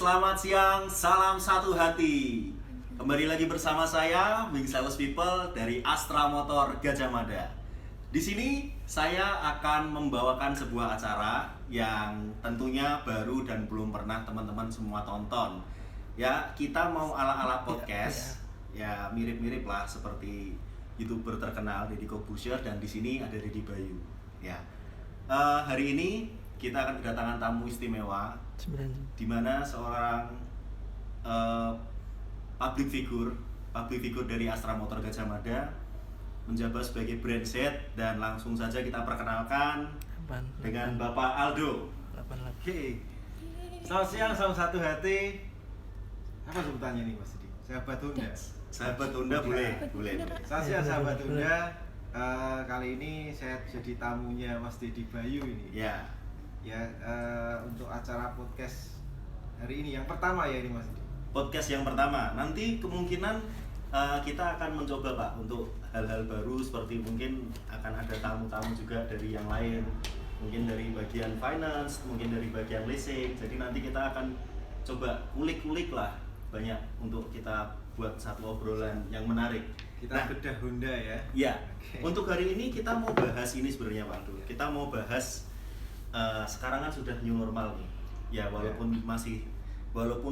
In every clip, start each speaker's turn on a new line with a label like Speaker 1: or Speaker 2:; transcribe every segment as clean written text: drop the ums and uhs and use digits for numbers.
Speaker 1: Selamat siang, salam satu hati. Kembali lagi bersama saya, Wing Sales People dari Astra Motor Gajah Mada. Di sini saya akan membawakan sebuah acara yang tentunya baru dan belum pernah teman-teman semua tonton. Ya, kita mau ala-ala podcast, ya mirip-mirip lah seperti YouTuber terkenal Deddy Corbuzier, dan di sini ada Deddy Bayu. Ya, hari ini kita akan kedatangan tamu istimewa, di mana seorang uh, public figure dari Astra Motor Gajah Mada menjabat sebagai brand set, dan langsung saja kita perkenalkan dengan Bapak Aldo.
Speaker 2: Oke. Selamat siang, salam satu hati. Apa sebutannya nih Mas Didi? Sahabat Honda.
Speaker 1: Sahabat Honda boleh.
Speaker 2: Selamat siang sahabat Honda. Kali ini saya jadi tamunya Mas Deddy Bayu ini. Untuk acara podcast hari ini yang pertama ya ini Mas Didi.
Speaker 1: Podcast yang pertama. Nanti kemungkinan kita akan mencoba Pak untuk hal-hal baru, seperti mungkin akan ada tamu-tamu juga dari yang lain, mungkin dari bagian finance, mungkin dari bagian leasing. Jadi nanti kita akan coba kulik-kulik lah banyak untuk kita buat satu obrolan yang menarik.
Speaker 2: Kita bedah Honda ya.
Speaker 1: Iya. Okay. Untuk hari ini kita mau bahas ini sebenarnya Pak Aldo. Kita mau bahas sekarang kan sudah new normal nih. Ya walaupun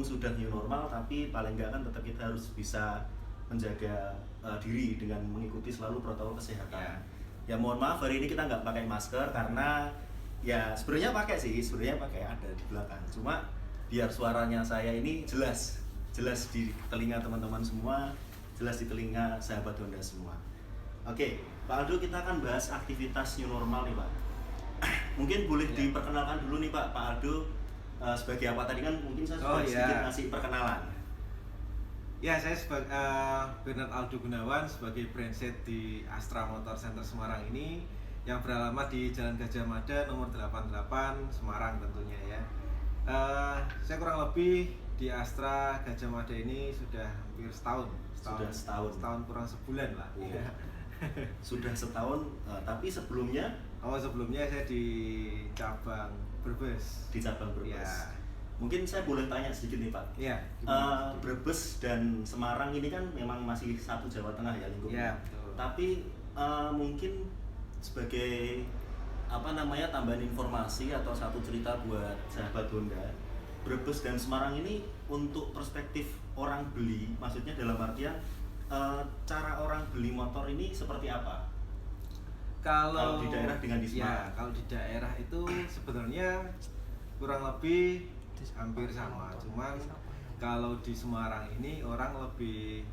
Speaker 1: sudah new normal, tapi paling nggak kan tetap kita harus bisa menjaga diri dengan mengikuti selalu protokol kesehatan. Ya mohon maaf hari ini kita nggak pakai masker karena ya sebenarnya pakai ada di belakang. Cuma biar suaranya saya ini jelas di telinga teman-teman semua, jelas di telinga sahabat Honda semua. Oke, Pak Aldo, kita akan bahas aktivitas new normal nih Pak. Mungkin boleh diperkenalkan dulu nih Pak Aldo sebagai apa tadi kan, mungkin saya sedikit ngasih perkenalan.
Speaker 2: Ya, saya sebagai Bernard Aldo Gunawan sebagai brand set di Astra Motor Center Semarang ini yang beralamat di Jalan Gajah Mada nomor 88 Semarang tentunya ya. Saya kurang lebih di Astra Gajah Mada ini sudah hampir setahun kurang sebulan lah.
Speaker 1: Ya. Sudah setahun, tapi sebelumnya
Speaker 2: saya di cabang Brebes.
Speaker 1: Ya. Mungkin saya boleh tanya sedikit nih Pak.
Speaker 2: Iya.
Speaker 1: Brebes dan Semarang ini kan memang masih satu Jawa Tengah ya lingkupnya.
Speaker 2: Iya, betul.
Speaker 1: Tapi mungkin sebagai tambahan informasi atau satu cerita buat sahabat Honda, Brebes dan Semarang ini untuk perspektif orang beli, maksudnya dalam artian cara orang beli motor ini seperti apa? Kalau di daerah dengan di Semarang?
Speaker 2: Ya, kalau di daerah itu sebenarnya kurang lebih hampir sama. Cuman kalau di Semarang ini orang lebih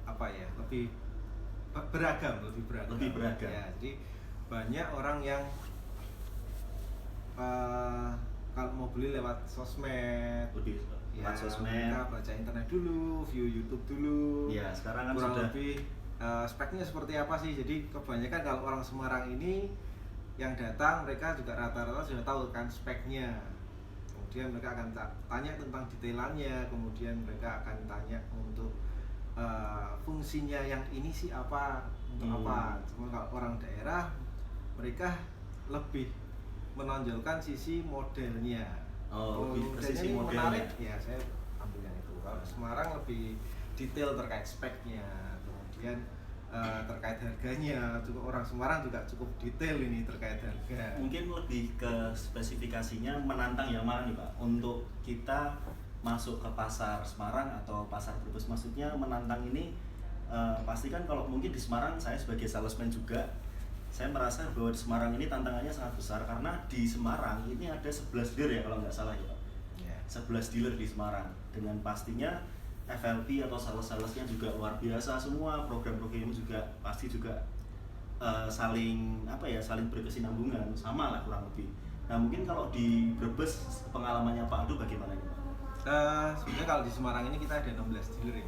Speaker 2: beragam. Ya, jadi banyak orang yang kalau mau beli lewat sosmed, mereka baca internet dulu, view YouTube dulu.
Speaker 1: Ya, sekarang kan
Speaker 2: kurang
Speaker 1: sudah
Speaker 2: lebih speknya seperti apa sih. Jadi kebanyakan kalau orang Semarang ini yang datang, mereka juga rata-rata sudah tahu kan speknya. Kemudian mereka akan tanya tentang detailannya, kemudian mereka akan tanya untuk fungsinya yang ini sih apa, untuk apa. Cuma kalau orang daerah, mereka lebih menonjolkan sisi modelnya.
Speaker 1: sisi modelnya
Speaker 2: menarik, ya saya ambil yang itu. Kalau Semarang lebih detail terkait speknya, kemudian terkait harganya. Orang Semarang juga cukup detail ini terkait harga.
Speaker 1: Mungkin lebih ke spesifikasinya menantang yang mana nih Pak? Untuk kita masuk ke pasar Semarang atau pasar Brebes, maksudnya menantang ini pasti kan kalau mungkin di Semarang, saya sebagai salesman juga, saya merasa bahwa di Semarang ini tantangannya sangat besar karena di Semarang ini ada 11 dealer ya kalau nggak salah ya Pak. 11 dealer di Semarang, dengan pastinya FLP atau sales-salesnya juga luar biasa semua, program-programnya juga pasti juga saling berkesinambungan, sama lah kurang lebih. Nah mungkin kalau di Brebes pengalamannya Pak Aldo bagaimana nih Pak?
Speaker 2: Sebenarnya kalau di Semarang ini kita ada 16 dealer ya.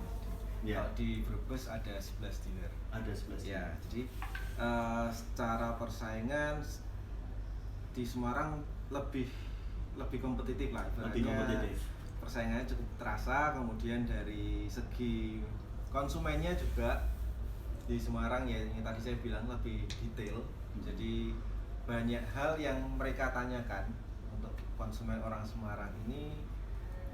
Speaker 1: Kalau
Speaker 2: di Brebes ada 11 dealer.
Speaker 1: Ada 11.
Speaker 2: Ya, jadi secara persaingan di Semarang lebih kompetitif lah.
Speaker 1: Lebih kompetitif.
Speaker 2: Persaingannya cukup terasa. Kemudian dari segi konsumennya juga di Semarang ya, yang tadi saya bilang lebih detail. Jadi banyak hal yang mereka tanyakan untuk konsumen orang Semarang ini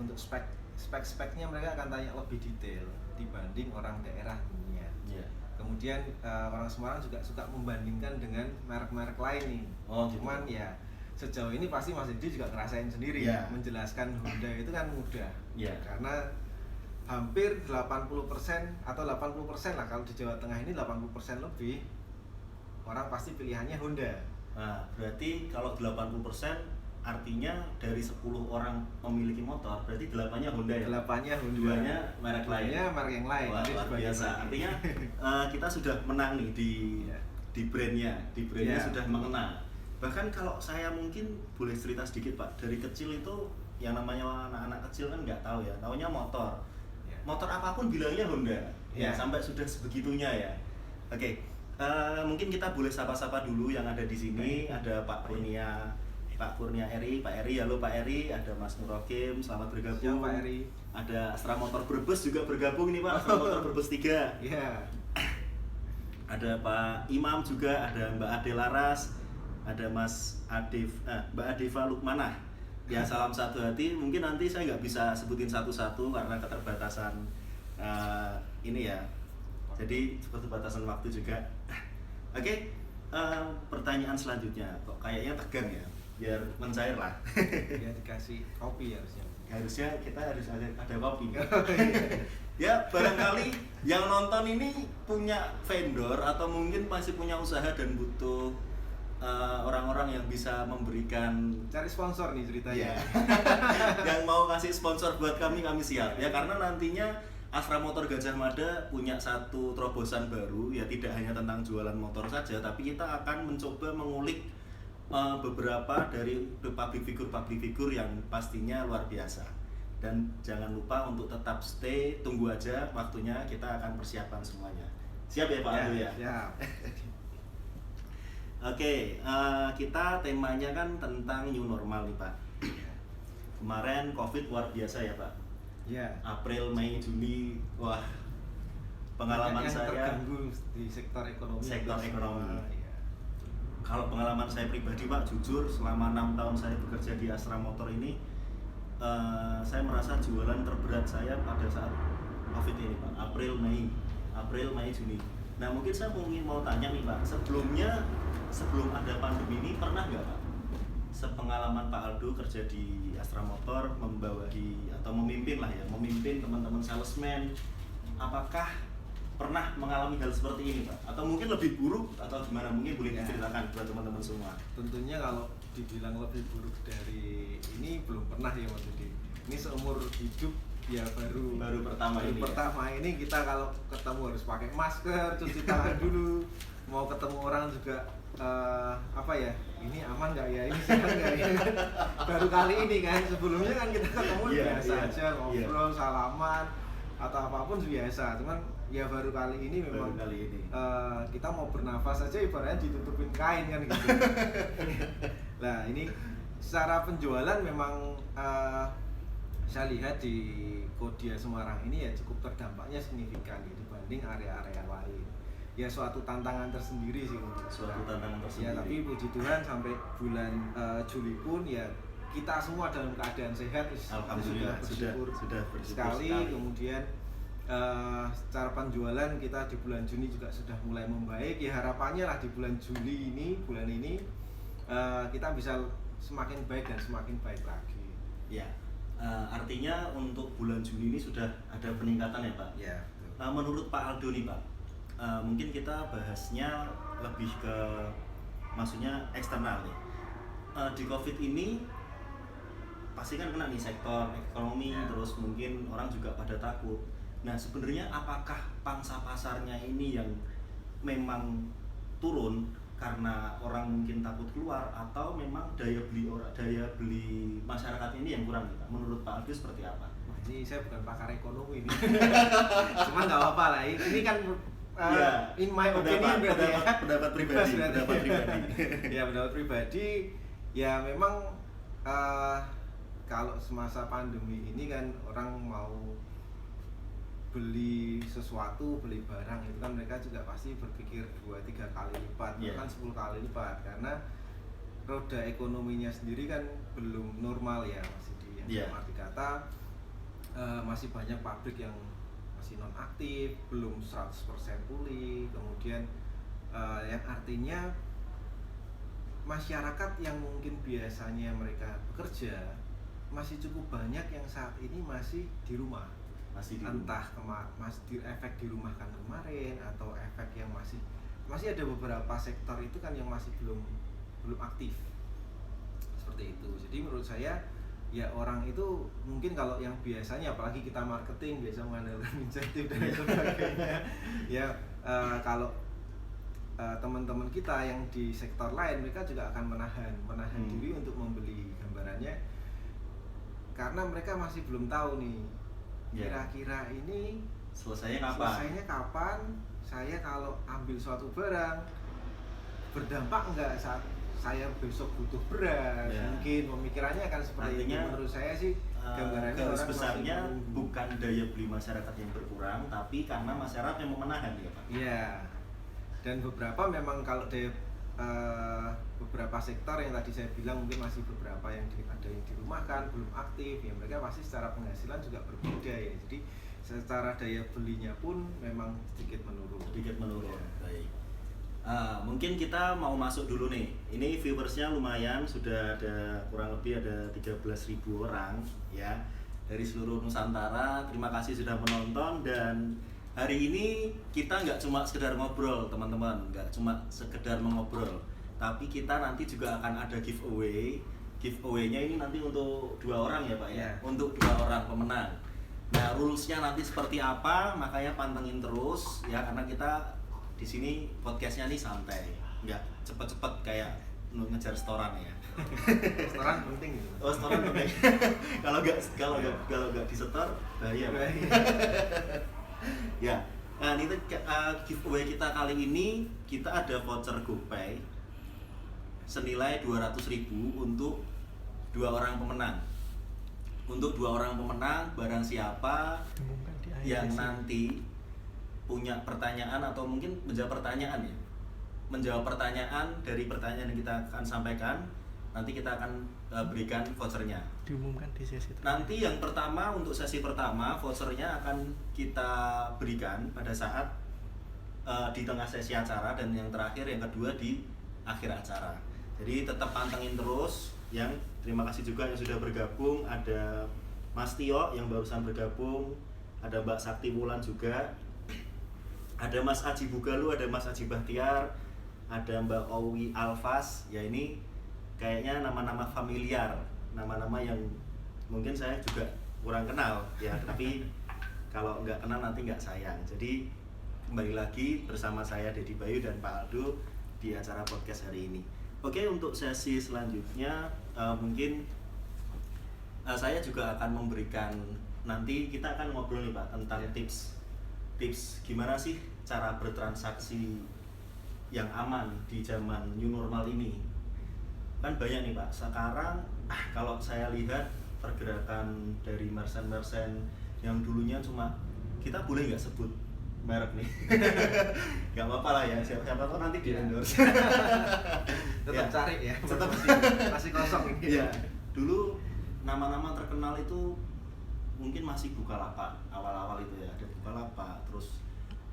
Speaker 2: untuk speknya mereka akan tanya lebih detail dibanding orang daerahnya.
Speaker 1: Iya.
Speaker 2: Kemudian orang Semarang juga suka membandingkan dengan merek-merek lain nih.
Speaker 1: Oh, gitu.
Speaker 2: Cuman ya sejauh ini pasti Mas Didi juga ngerasain sendiri
Speaker 1: Yeah.
Speaker 2: menjelaskan Honda itu kan mudah.
Speaker 1: Yeah.
Speaker 2: Karena hampir 80% atau 80% lah, kalau di Jawa Tengah ini 80% lebih orang pasti pilihannya Honda.
Speaker 1: Nah, berarti kalau 80% artinya dari 10 orang memiliki motor, berarti 8-nya Honda ya?
Speaker 2: 8-nya Honda.
Speaker 1: 2-nya merek lain.
Speaker 2: 2-nya merek yang lain.
Speaker 1: Wah,
Speaker 2: Jadi
Speaker 1: luar
Speaker 2: dibagi-bagi.
Speaker 1: biasa. Artinya kita sudah menang nih di brandnya
Speaker 2: Ya.
Speaker 1: sudah mengena. Bahkan kalau saya mungkin boleh cerita sedikit Pak, dari kecil itu yang namanya anak-anak kecil kan nggak tahu ya, taunya motor.
Speaker 2: Ya.
Speaker 1: Motor apapun bilangnya Honda. Ya,
Speaker 2: Ya.
Speaker 1: sampai sudah sebegitunya ya. Oke, mungkin kita boleh sapa-sapa dulu yang ada di sini. Ada Pak Kurnia Eri, Pak Eri, halo Pak Eri, ada Mas Nurokim, selamat bergabung.
Speaker 2: Siap, Pak Eri.
Speaker 1: Ada Astra Motor Brebes juga bergabung nih Pak, Astra Motor Brebes 3.
Speaker 2: Iya.
Speaker 1: Ada Pak Imam juga, ada Mbak Ade Laras, ada Mbak Adeva Lukmanah. Ya, salam satu hati. Mungkin nanti saya nggak bisa sebutin satu-satu karena keterbatasan ini ya. Jadi keterbatasan waktu juga. Oke, pertanyaan selanjutnya. Kok kayaknya tegang ya? Biar mencair lah.
Speaker 2: Ya dikasih kopi harusnya.
Speaker 1: Harusnya kita harus ada kopi. Ya, barangkali yang nonton ini punya vendor atau mungkin masih punya usaha dan butuh orang-orang yang bisa memberikan
Speaker 2: Cari sponsor nih ceritanya.
Speaker 1: ya, yang mau kasih sponsor buat kami siap ya, karena nantinya Astra Motor Gajah Mada punya satu terobosan baru ya, tidak hanya tentang jualan motor saja, tapi kita akan mencoba mengulik beberapa dari public figure yang pastinya luar biasa. Dan jangan lupa untuk tetap stay, tunggu aja waktunya, kita akan persiapan semuanya. Siap ya Pak Aldo ya?
Speaker 2: Siap.
Speaker 1: Oke, kita temanya kan tentang new normal nih Pak. Kemarin COVID luar biasa ya Pak.
Speaker 2: Ya.
Speaker 1: April, Mei, Juni, wah, pengalaman
Speaker 2: Banyak yang
Speaker 1: saya
Speaker 2: terganggu di sektor ekonomi.
Speaker 1: Sektor ekonomi.
Speaker 2: Iya.
Speaker 1: Kalau pengalaman saya pribadi Pak, jujur selama 6 tahun saya bekerja di Astra Motor ini, saya merasa jualan terberat saya pada saat COVID ini Pak, April, Mei, Juni. Nah mungkin saya mau tanya nih Pak, sebelum ada pandemi ini pernah nggak Pak, sepengalaman Pak Aldo kerja di Astra Motor, membawahi atau memimpin teman-teman salesman, apakah pernah mengalami hal seperti ini Pak? Atau mungkin lebih buruk atau gimana? Mungkin boleh diceritakan buat teman-teman semua.
Speaker 2: Tentunya kalau dibilang lebih buruk dari ini belum pernah ya Mas Didi. Ini seumur hidup ya baru
Speaker 1: pertama ini
Speaker 2: kita kalau ketemu harus pakai masker, cuci tangan dulu. Mau ketemu orang juga ini aman nggak ya, ini sehat nggak ya. Baru kali ini kan, sebelumnya kan kita ketemu biasa aja, ngobrol, salaman atau apapun biasa. Cuman ya baru kali ini memang kita mau bernafas aja ibaratnya ditutupin kain kan gitu. Nah ini secara penjualan memang saya lihat di Kodia Semarang ini ya cukup terdampaknya signifikan ya, dibanding area-area lain. Ya suatu tantangan tersendiri sih untuk
Speaker 1: tantangan tersendiri.
Speaker 2: Ya tapi puji Tuhan sampai bulan Juli pun ya kita semua dalam keadaan sehat.
Speaker 1: Alhamdulillah sudah bersyukur sekali.
Speaker 2: Kemudian secara penjualan kita di bulan Juni juga sudah mulai membaik. Ya harapannya lah di bulan Juli ini, kita bisa semakin baik dan semakin baik lagi.
Speaker 1: Ya, artinya untuk bulan Juni ini sudah ada peningkatan ya Pak?
Speaker 2: Ya.
Speaker 1: Menurut Pak Aldo nih Pak, mungkin kita bahasnya lebih ke maksudnya eksternal nih. Di COVID ini pasti kan kena nih sektor ekonomi, terus mungkin orang juga pada takut. Nah sebenarnya apakah pangsa pasarnya ini yang memang turun karena orang mungkin takut keluar, atau memang daya beli masyarakat ini yang kurang nih Pak? Menurut Pak Aldo seperti apa?
Speaker 2: Wah, ini saya bukan pakar ekonomi ini. Cuma nggak apa-apa lah. Ini kan in my opinion
Speaker 1: pendapat pribadi.
Speaker 2: Ya pendapat pribadi. Ya memang kalau semasa pandemi ini kan orang mau beli sesuatu, beli barang itu kan mereka juga pasti berpikir 2-3 kali lipat, bahkan 10 kali lipat, karena roda ekonominya sendiri kan belum normal ya Mas Didi. Dalam arti kata masih banyak pabrik yang masih non aktif, belum 100% pulih. Kemudian yang artinya masyarakat yang mungkin biasanya mereka bekerja masih cukup banyak yang saat ini masih di rumah.
Speaker 1: Masih di
Speaker 2: Entah efek di rumah kan kemarin, atau efek yang masih ada beberapa sektor itu kan yang masih belum aktif seperti itu. Jadi menurut saya ya orang itu mungkin kalau yang biasanya, apalagi kita marketing biasa mengandalkan insentif dan sebagainya ya, kalau teman-teman kita yang di sektor lain mereka juga akan menahan diri untuk membeli gambarannya, karena mereka masih belum tahu nih kira-kira ini selesainya kapan, saya kalau ambil suatu barang berdampak enggak saat saya besok butuh beras. Mungkin pemikirannya akan seperti itu. Menurut saya sih gambarannya
Speaker 1: garis besarnya bukan daya beli masyarakat yang berkurang, tapi karena masyarakat yang menahan ya Pak.
Speaker 2: Iya. Dan beberapa memang kalau beberapa sektor yang tadi saya bilang mungkin masih beberapa yang ada yang dirumahkan, belum aktif, ya mereka pasti secara penghasilan juga berbeda ya. Jadi secara daya belinya pun memang sedikit menurun.
Speaker 1: Ya. Baik. Mungkin kita mau masuk dulu nih. Ini viewersnya lumayan, sudah ada kurang lebih ada 13.000 orang ya dari seluruh Nusantara. Terima kasih sudah menonton, dan hari ini kita nggak cuma sekedar ngobrol teman-teman, nggak cuma sekedar mengobrol, tapi kita nanti juga akan ada giveaway. Giveaway-nya ini nanti untuk 2 orang ya Pak ya, untuk 2 orang pemenang. Nah rules-nya nanti seperti apa, makanya pantengin terus ya, karena kita di sini podcastnya nih santai, nggak cepet-cepet kayak ngejar setoran ya.
Speaker 2: Setoran penting.
Speaker 1: Oh setoran penting. kalau nggak disetor bahaya. Ya, nah ini giveaway kita kali ini, kita ada voucher GoPay senilai 200.000 untuk 2 orang pemenang. Untuk 2 orang pemenang, barang siapa yang nanti punya pertanyaan atau mungkin menjawab pertanyaan ya, menjawab pertanyaan dari pertanyaan yang kita akan sampaikan, nanti kita akan berikan vouchernya.
Speaker 3: Diumumkan di sesi terakhir.
Speaker 1: Nanti yang pertama, untuk sesi pertama vouchernya akan kita berikan pada saat di tengah sesi acara, dan yang terakhir, yang kedua di akhir acara. Jadi tetap pantengin terus. Yang terima kasih juga yang sudah bergabung, ada Mas Tio yang barusan bergabung, ada Mbak Sakti Wulan juga, ada Mas Aji Bugalu, ada Mas Aji Bahtiar, ada Mbak Owi Alfas. Ya ini kayaknya nama-nama familiar, nama-nama yang mungkin saya juga kurang kenal ya, tapi kalau nggak kenal nanti nggak sayang. Jadi kembali lagi bersama saya Dedi Bayu dan Pak Aldo di acara podcast hari ini. Oke, untuk sesi selanjutnya mungkin saya juga akan memberikan, nanti kita akan ngobrol nih Pak tentang tips gimana sih cara bertransaksi yang aman di zaman new normal ini. Kan banyak nih Pak, sekarang kalau saya lihat pergerakan dari merchant-merchant yang dulunya cuma, kita boleh nggak sebut merek nih? Nggak apa-apa lah ya, siapa tahu nanti di endorse.
Speaker 2: Tetap cari ya,
Speaker 1: tetap
Speaker 2: masih kosong ini.
Speaker 1: Ya, dulu nama-nama terkenal itu mungkin masih Bukalapak, awal-awal itu ya, ada Bukalapak, terus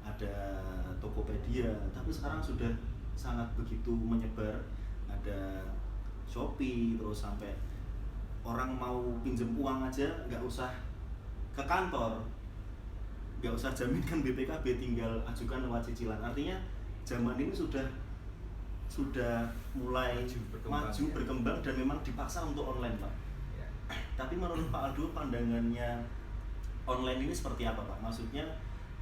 Speaker 1: ada Tokopedia, tapi sekarang sudah sangat begitu menyebar. Ada Shopee, terus sampai orang mau pinjam uang aja nggak usah ke kantor, nggak usah jaminkan BPKB, tinggal ajukan lewat cicilan. Artinya zaman ini sudah mulai maju berkembang dan memang dipaksa untuk online Pak. Ya. Tapi menurut Pak Aldo, pandangannya online ini seperti apa Pak? Maksudnya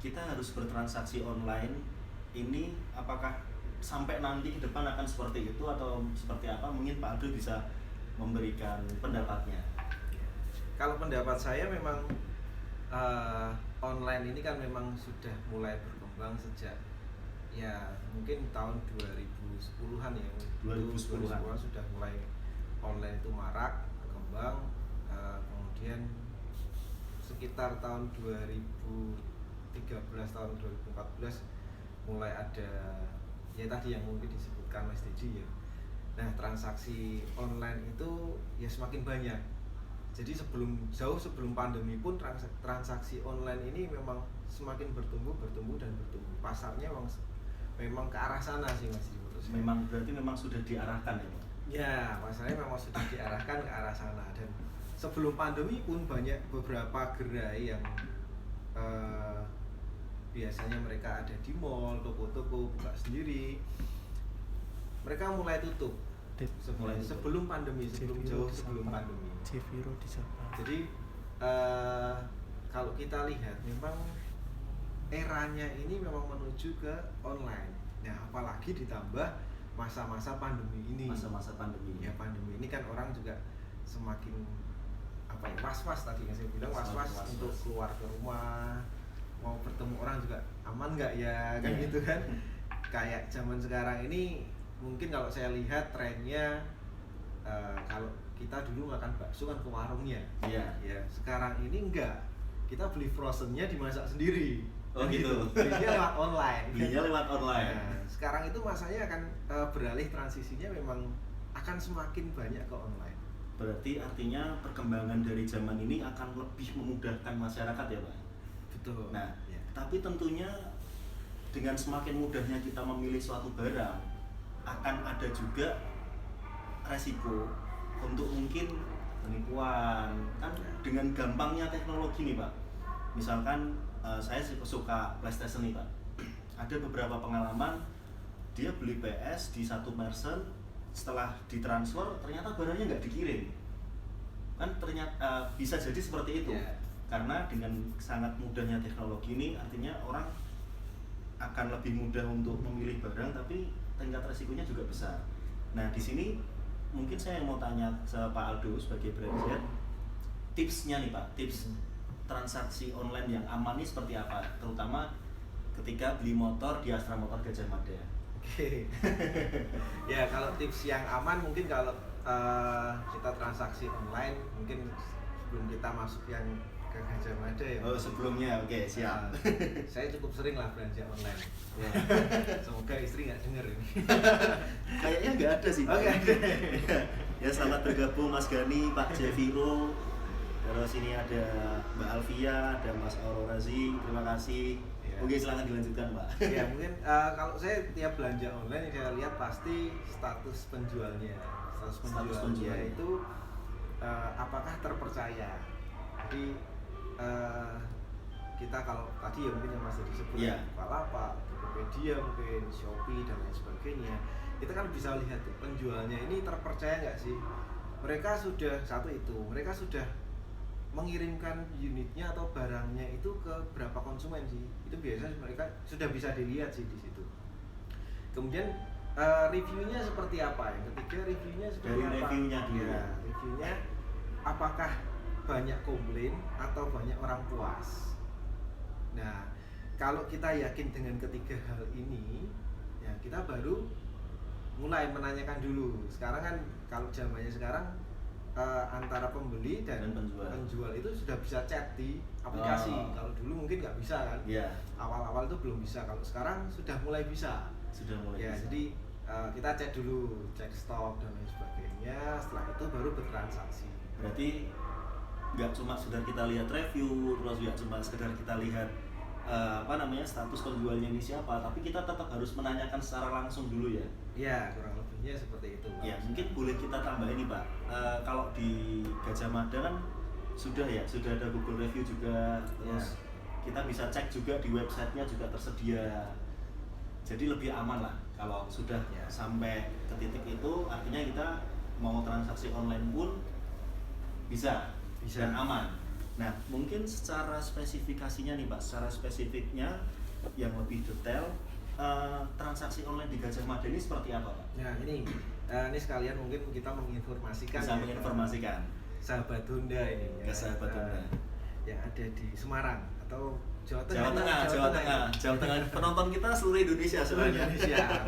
Speaker 1: kita harus bertransaksi online ini, apakah sampai nanti ke depan akan seperti itu atau seperti apa? Mungkin Pak Aldo bisa memberikan pendapatnya.
Speaker 2: Kalau pendapat saya memang online ini kan memang sudah mulai berkembang sejak ya mungkin tahun 2010-an ya. 2010-an sudah mulai online itu marak berkembang, kemudian sekitar tahun 2013 tahun 2014 mulai ada ya tadi yang mungkin disebutkan Mas Dedi ya. Nah, transaksi online itu ya semakin banyak. Jadi jauh sebelum pandemi pun transaksi online ini memang semakin bertumbuh dan bertumbuh. Pasarnya memang ke arah sana sih Mas menurut saya.
Speaker 1: Berarti memang sudah diarahkan ya Pak?
Speaker 2: Ya, pasarnya memang sudah diarahkan ke arah sana. Dan sebelum pandemi pun banyak beberapa gerai yang biasanya mereka ada di mall, toko-toko buka sendiri, mereka mulai tutup sebelum pandemi, sebelum pandemi. Jadi kalau kita lihat memang eranya ini memang menuju ke online. Nah, apalagi ditambah masa-masa pandemi ini. Ya, pandemi ini kan orang juga semakin was-was tadi yang saya bilang, was-was untuk keluar ke rumah, mau bertemu orang juga aman nggak ya, kan gitu kan. Kayak zaman sekarang ini mungkin kalau saya lihat trennya, kalau kita dulu makan bakso kan ke warungnya.
Speaker 1: Iya.
Speaker 2: Ya, sekarang ini enggak. Kita beli frozennya dimasak sendiri.
Speaker 1: Oh gitu.
Speaker 2: Belinya lewat online. Nah, sekarang itu masanya akan beralih, transisinya memang akan semakin banyak ke online.
Speaker 1: Berarti artinya perkembangan dari zaman ini akan lebih memudahkan masyarakat ya Pak?
Speaker 2: Betul.
Speaker 1: Nah, tapi tentunya dengan semakin mudahnya kita memilih suatu barang, akan ada juga resiko untuk mungkin penipuan. Kan dengan gampangnya teknologi nih Pak. Misalkan saya suka PlayStation nih Pak. Ada beberapa pengalaman dia beli PS di satu merchant, setelah ditransfer ternyata barangnya nggak dikirim. Kan ternyata bisa jadi seperti itu. Karena dengan sangat mudahnya teknologi ini artinya orang akan lebih mudah untuk memilih barang, tapi tingkat resikonya juga besar. Nah, di sini mungkin saya mau tanya ke Pak Aldo sebagai brand Z, tipsnya nih Pak, tips transaksi online yang aman ini seperti apa? Terutama ketika beli motor di Astra Motor Gajah Mada.
Speaker 2: Oke. Ya, kalau tips yang aman mungkin kalau kita transaksi online, mungkin sebelum kita masuk yang ke Gajah Mada ya.
Speaker 1: Oh, sebelumnya, oke, siap.
Speaker 2: Saya cukup sering lah belanja online. Ya. Semoga istri nggak denger ini.
Speaker 1: Kayaknya nggak ada sih Pak.
Speaker 2: Oke.
Speaker 1: Ya, selamat bergabung Mas Gani, Pak Jeviro. Terus ini ada Mbak Alvia, ada Mas Aurorazi. Terima kasih.
Speaker 2: Ya.
Speaker 1: Oke, silakan dilanjutkan Pak.
Speaker 2: Ya, mungkin kalau saya tiap belanja online saya lihat pasti status penjualnya. Status penjualnya itu apakah terpercaya. Jadi kita kalau tadi ya mungkin yang Mas tadi sebut Bukalapak, Tokopedia, mungkin Shopee dan lain sebagainya, kita kan bisa lihat tuh penjualnya ini terpercaya nggak sih. Mereka sudah mengirimkan unitnya atau barangnya itu ke berapa konsumen sih. Itu biasanya mereka sudah bisa dilihat sih di situ. Kemudian reviewnya seperti apa? Yang ketiga, reviewnya seperti apa?
Speaker 1: Reviewnya dulu.
Speaker 2: Ya, reviewnya apakah banyak komplain atau banyak orang puas. Nah, kalau kita yakin dengan ketiga hal ini, ya kita baru mulai menanyakan dulu. Sekarang kan kalau zamannya sekarang antara pembeli dan penjual itu sudah bisa chat di aplikasi. Kalau dulu mungkin nggak bisa kan. Awal-awal itu belum bisa. Kalau sekarang sudah mulai bisa.
Speaker 1: Bisa.
Speaker 2: Jadi kita cek dulu, cek stok dan lain sebagainya. Setelah itu baru bertransaksi.
Speaker 1: Berarti nggak cuma sekedar kita lihat review, terus nggak cuma sekedar kita lihat status penjualnya ini siapa, tapi kita tetap harus menanyakan secara langsung dulu ya.
Speaker 2: Iya, kurang lebihnya seperti itu.
Speaker 1: Ya, mungkin boleh kita tambah ini Pak. Kalau di Gajah Mada kan sudah ada Google Review juga, terus kita bisa cek juga di websitenya juga tersedia. Jadi lebih aman lah kalau sudah sampai ke titik itu, artinya kita mau transaksi online pun bisa dan aman. Nah, mungkin secara spesifikasinya nih Pak, secara spesifiknya yang lebih detail, transaksi online di Gajah Mada ini seperti apa Pak?
Speaker 2: Nah, ini sekalian mungkin kita menginformasikan.
Speaker 1: Bisa menginformasikan
Speaker 2: sahabat Honda ini
Speaker 1: ya. Sahabat Honda
Speaker 2: yang ada di Semarang atau Jawa
Speaker 1: Tengah. Penonton kita seluruh Indonesia sebenarnya.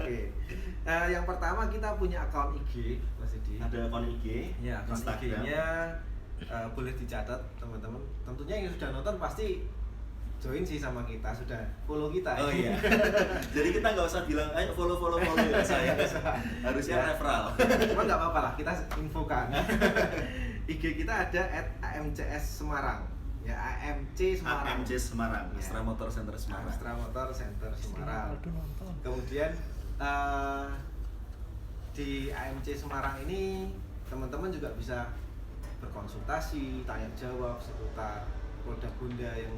Speaker 2: Oke. Yang pertama kita punya akun IG, Mas Edi.
Speaker 1: Ada akun IG.
Speaker 2: Ya, akun IG-nya boleh dicatat teman-teman. Tentunya yang sudah nonton pasti join sih sama kita, sudah follow kita.
Speaker 1: Oh iya. Jadi kita nggak usah bilang ayo follow ya saya. Harusnya referral.
Speaker 2: Cuma nggak apa-apa lah, kita infokan. IG kita ada AMCS Semarang. Ya, AMC Semarang.
Speaker 1: AMC Semarang,
Speaker 2: Ya.
Speaker 1: Astra Motor Center Semarang.
Speaker 2: Astra Motor Center Semarang.
Speaker 3: Aduh, nonton.
Speaker 2: Kemudian di AMC Semarang ini teman-teman juga bisa berkonsultasi, tanya jawab seputar produk Honda yang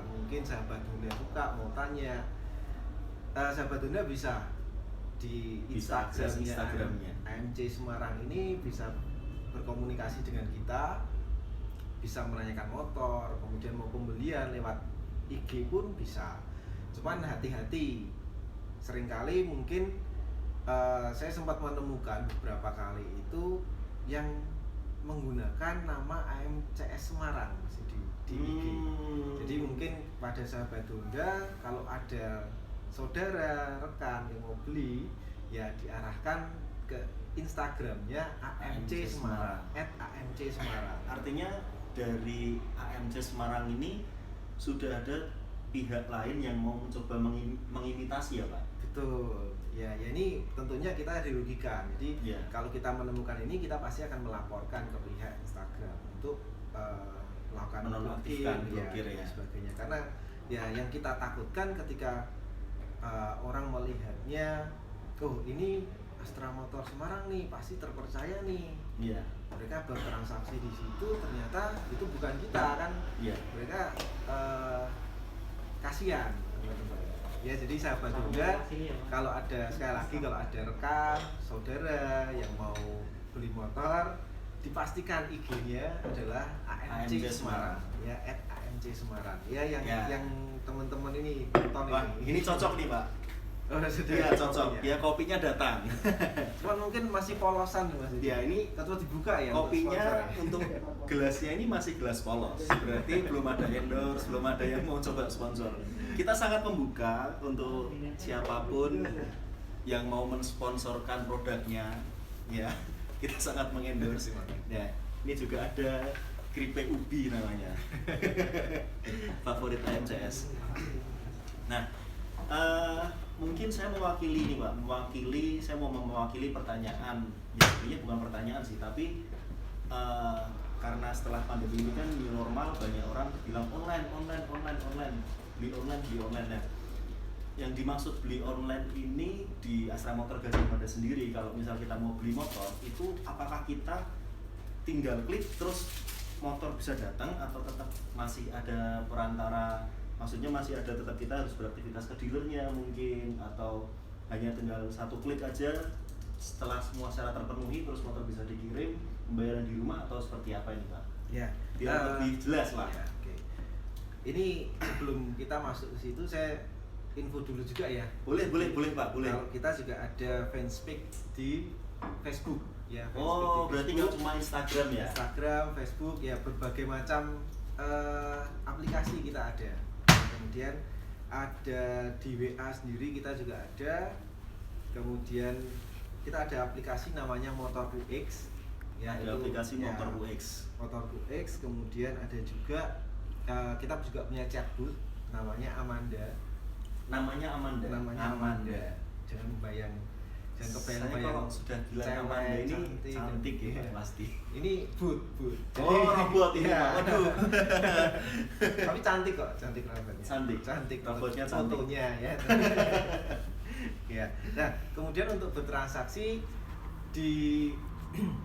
Speaker 2: mungkin sahabat Honda suka mau tanya. Sahabat Honda bisa di
Speaker 1: Bisa akses Instagramnya.
Speaker 2: AMC Semarang ini bisa berkomunikasi dengan kita, bisa menanyakan motor, kemudian mau pembelian lewat IG pun bisa. Cuman hati-hati, seringkali mungkin saya sempat menemukan beberapa kali itu yang menggunakan nama AMCS Semarang di IG. Jadi mungkin pada sahabat Honda kalau ada saudara, rekan yang mau beli, ya diarahkan ke Instagramnya AMC Semarang, @AMC Semarang.
Speaker 1: Artinya dari AMC Semarang ini sudah ada pihak lain yang mau mencoba mengimitasi ya Pak?
Speaker 2: Betul. Ya ini tentunya kita dirugikan. Jadi
Speaker 1: Ya.
Speaker 2: kalau kita menemukan ini, kita pasti akan melaporkan ke pihak Instagram untuk melakukan
Speaker 1: menonaktifkan blokir
Speaker 2: dan
Speaker 1: ya.
Speaker 2: sebagainya. Karena ya yang kita takutkan ketika orang melihatnya, oh ini Astra Motor Semarang nih, pasti terpercaya nih.
Speaker 1: Iya.
Speaker 2: Mereka bertransaksi di situ, ternyata itu bukan kita kan.
Speaker 1: Iya.
Speaker 2: Mereka kasihan teman-teman. Ya jadi sahabat Honda, kalau ada sekali lagi kalau ada rekan, saudara yang mau beli motor, dipastikan IG-nya adalah AMC Semarang. Ya @AMC Semarang. Ya yang teman-teman ini nonton
Speaker 1: Wah, ini cocok nih Pak.
Speaker 2: Oh, sudah.
Speaker 1: Iya cocok. Ya kopinya datang.
Speaker 2: Cuman mungkin masih polosan nih Mas.
Speaker 1: Ya ini
Speaker 2: Ketua dibuka ya.
Speaker 1: kopinya
Speaker 2: untuk sponsor ya?
Speaker 1: untuk gelasnya ini masih gelas polos. Berarti belum ada endorse, belum ada yang mau coba sponsor. Kita sangat membuka untuk siapapun yang mau mensponsorkan produknya. Ya, kita sangat mengendorse. Ya, ini juga ada keripik ubi namanya. Favorit AMCS. Nah, mungkin saya mewakili nih Pak, saya mau mewakili pertanyaan. Ya sebenarnya bukan pertanyaan sih, tapi karena setelah pandemi ini kan new normal, banyak orang bilang online, beli online. Nah, yang dimaksud beli online ini di Astra Motor Gajah Mada sendiri, kalau misal kita mau beli motor, itu apakah kita tinggal klik terus motor bisa datang atau tetap masih ada perantara? Maksudnya masih ada, tetap kita harus beraktivitas ke dealernya mungkin, atau hanya tinggal satu klik aja setelah semua syarat terpenuhi terus motor bisa dikirim, pembayaran di rumah, atau seperti apa ini Pak?
Speaker 2: Ya,
Speaker 1: Biar lebih jelas lah.
Speaker 2: Ya, oke. Ini sebelum kita masuk ke situ, saya info dulu juga ya.
Speaker 1: Boleh Pak, boleh.
Speaker 2: Kalau kita juga ada fanspage di Facebook ya.
Speaker 1: Oh,
Speaker 2: di
Speaker 1: berarti
Speaker 2: Facebook,
Speaker 1: nggak cuma Instagram ya?
Speaker 2: Instagram, Facebook ya, berbagai macam aplikasi kita ada. Kemudian ada di WA sendiri kita juga ada. Kemudian kita ada aplikasi namanya Motor UX ya,
Speaker 1: Ada aplikasi Motor UX.
Speaker 2: Motor UX. Kemudian ada juga kita juga punya chatbot namanya Amanda.
Speaker 1: Namanya Amanda.
Speaker 2: Jangan kebayang
Speaker 1: Saya kalau sudah bilang
Speaker 2: cewek
Speaker 1: Amanda ini cantik ya
Speaker 2: iya.
Speaker 1: pasti.
Speaker 2: Ini but.
Speaker 1: Oh, robot ini
Speaker 2: Iya.
Speaker 1: Pak. Waduh.
Speaker 2: Tapi cantik kok, cantik robotnya.
Speaker 1: Cantik.
Speaker 2: Robotnya
Speaker 1: Robotnya cantik.
Speaker 2: fotonya ya. Ya. Nah, kemudian untuk bertransaksi di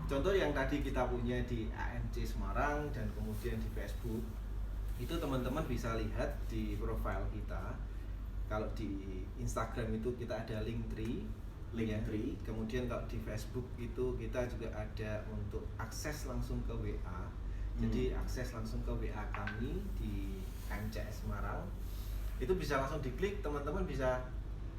Speaker 2: contoh yang tadi kita punya di AMC Semarang dan kemudian di Facebook, itu teman-teman bisa lihat di profile kita. Kalau di Instagram itu kita ada Linktree.
Speaker 1: Linktree.
Speaker 2: Kemudian kalau di Facebook itu kita juga ada untuk akses langsung ke WA. Jadi akses langsung ke WA kami di AMCS Semarang. Itu bisa langsung diklik, teman-teman bisa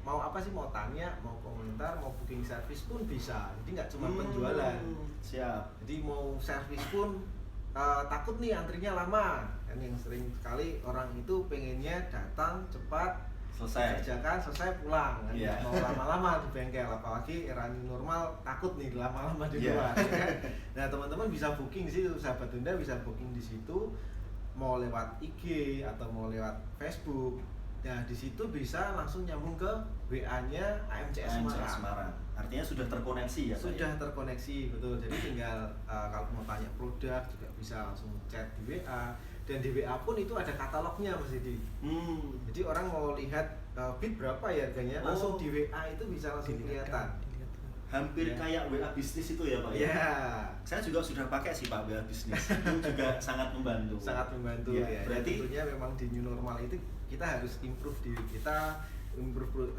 Speaker 2: mau apa sih, mau tanya, mau komentar, mau booking service pun bisa. Jadi nggak cuma penjualan.
Speaker 1: Siap.
Speaker 2: Jadi mau servis pun takut nih antrinya lama. Kan yang sering sekali orang itu pengennya datang cepat,
Speaker 1: Selesai.
Speaker 2: kerjakan selesai pulang kan.
Speaker 1: Iya.
Speaker 2: Mau lama-lama di bengkel, apalagi era new normal takut nih lama-lama di
Speaker 1: Iya.
Speaker 2: luar ya kan? Nah teman-teman bisa booking di situ, sahabat Honda bisa booking di situ, mau lewat IG atau mau lewat Facebook. Nah di situ bisa langsung nyambung ke WA-nya AMCS Semarang.
Speaker 1: Artinya sudah terkoneksi ya Pak?
Speaker 2: Sudah terkoneksi, betul. Jadi tinggal kalau mau tanya produk juga bisa langsung chat di WA, dan di WA pun itu ada katalognya Mas Didi. Jadi orang mau lihat bit berapa ya harganya, langsung di WA itu bisa langsung kelihatan.
Speaker 1: Hampir kayak WA bisnis itu ya Pak ya? Saya juga sudah pakai sih Pak WA bisnis. Itu juga sangat membantu.
Speaker 2: Sangat membantu ya.
Speaker 1: Berarti
Speaker 2: tentunya memang di new normal itu kita harus improve diri kita, improve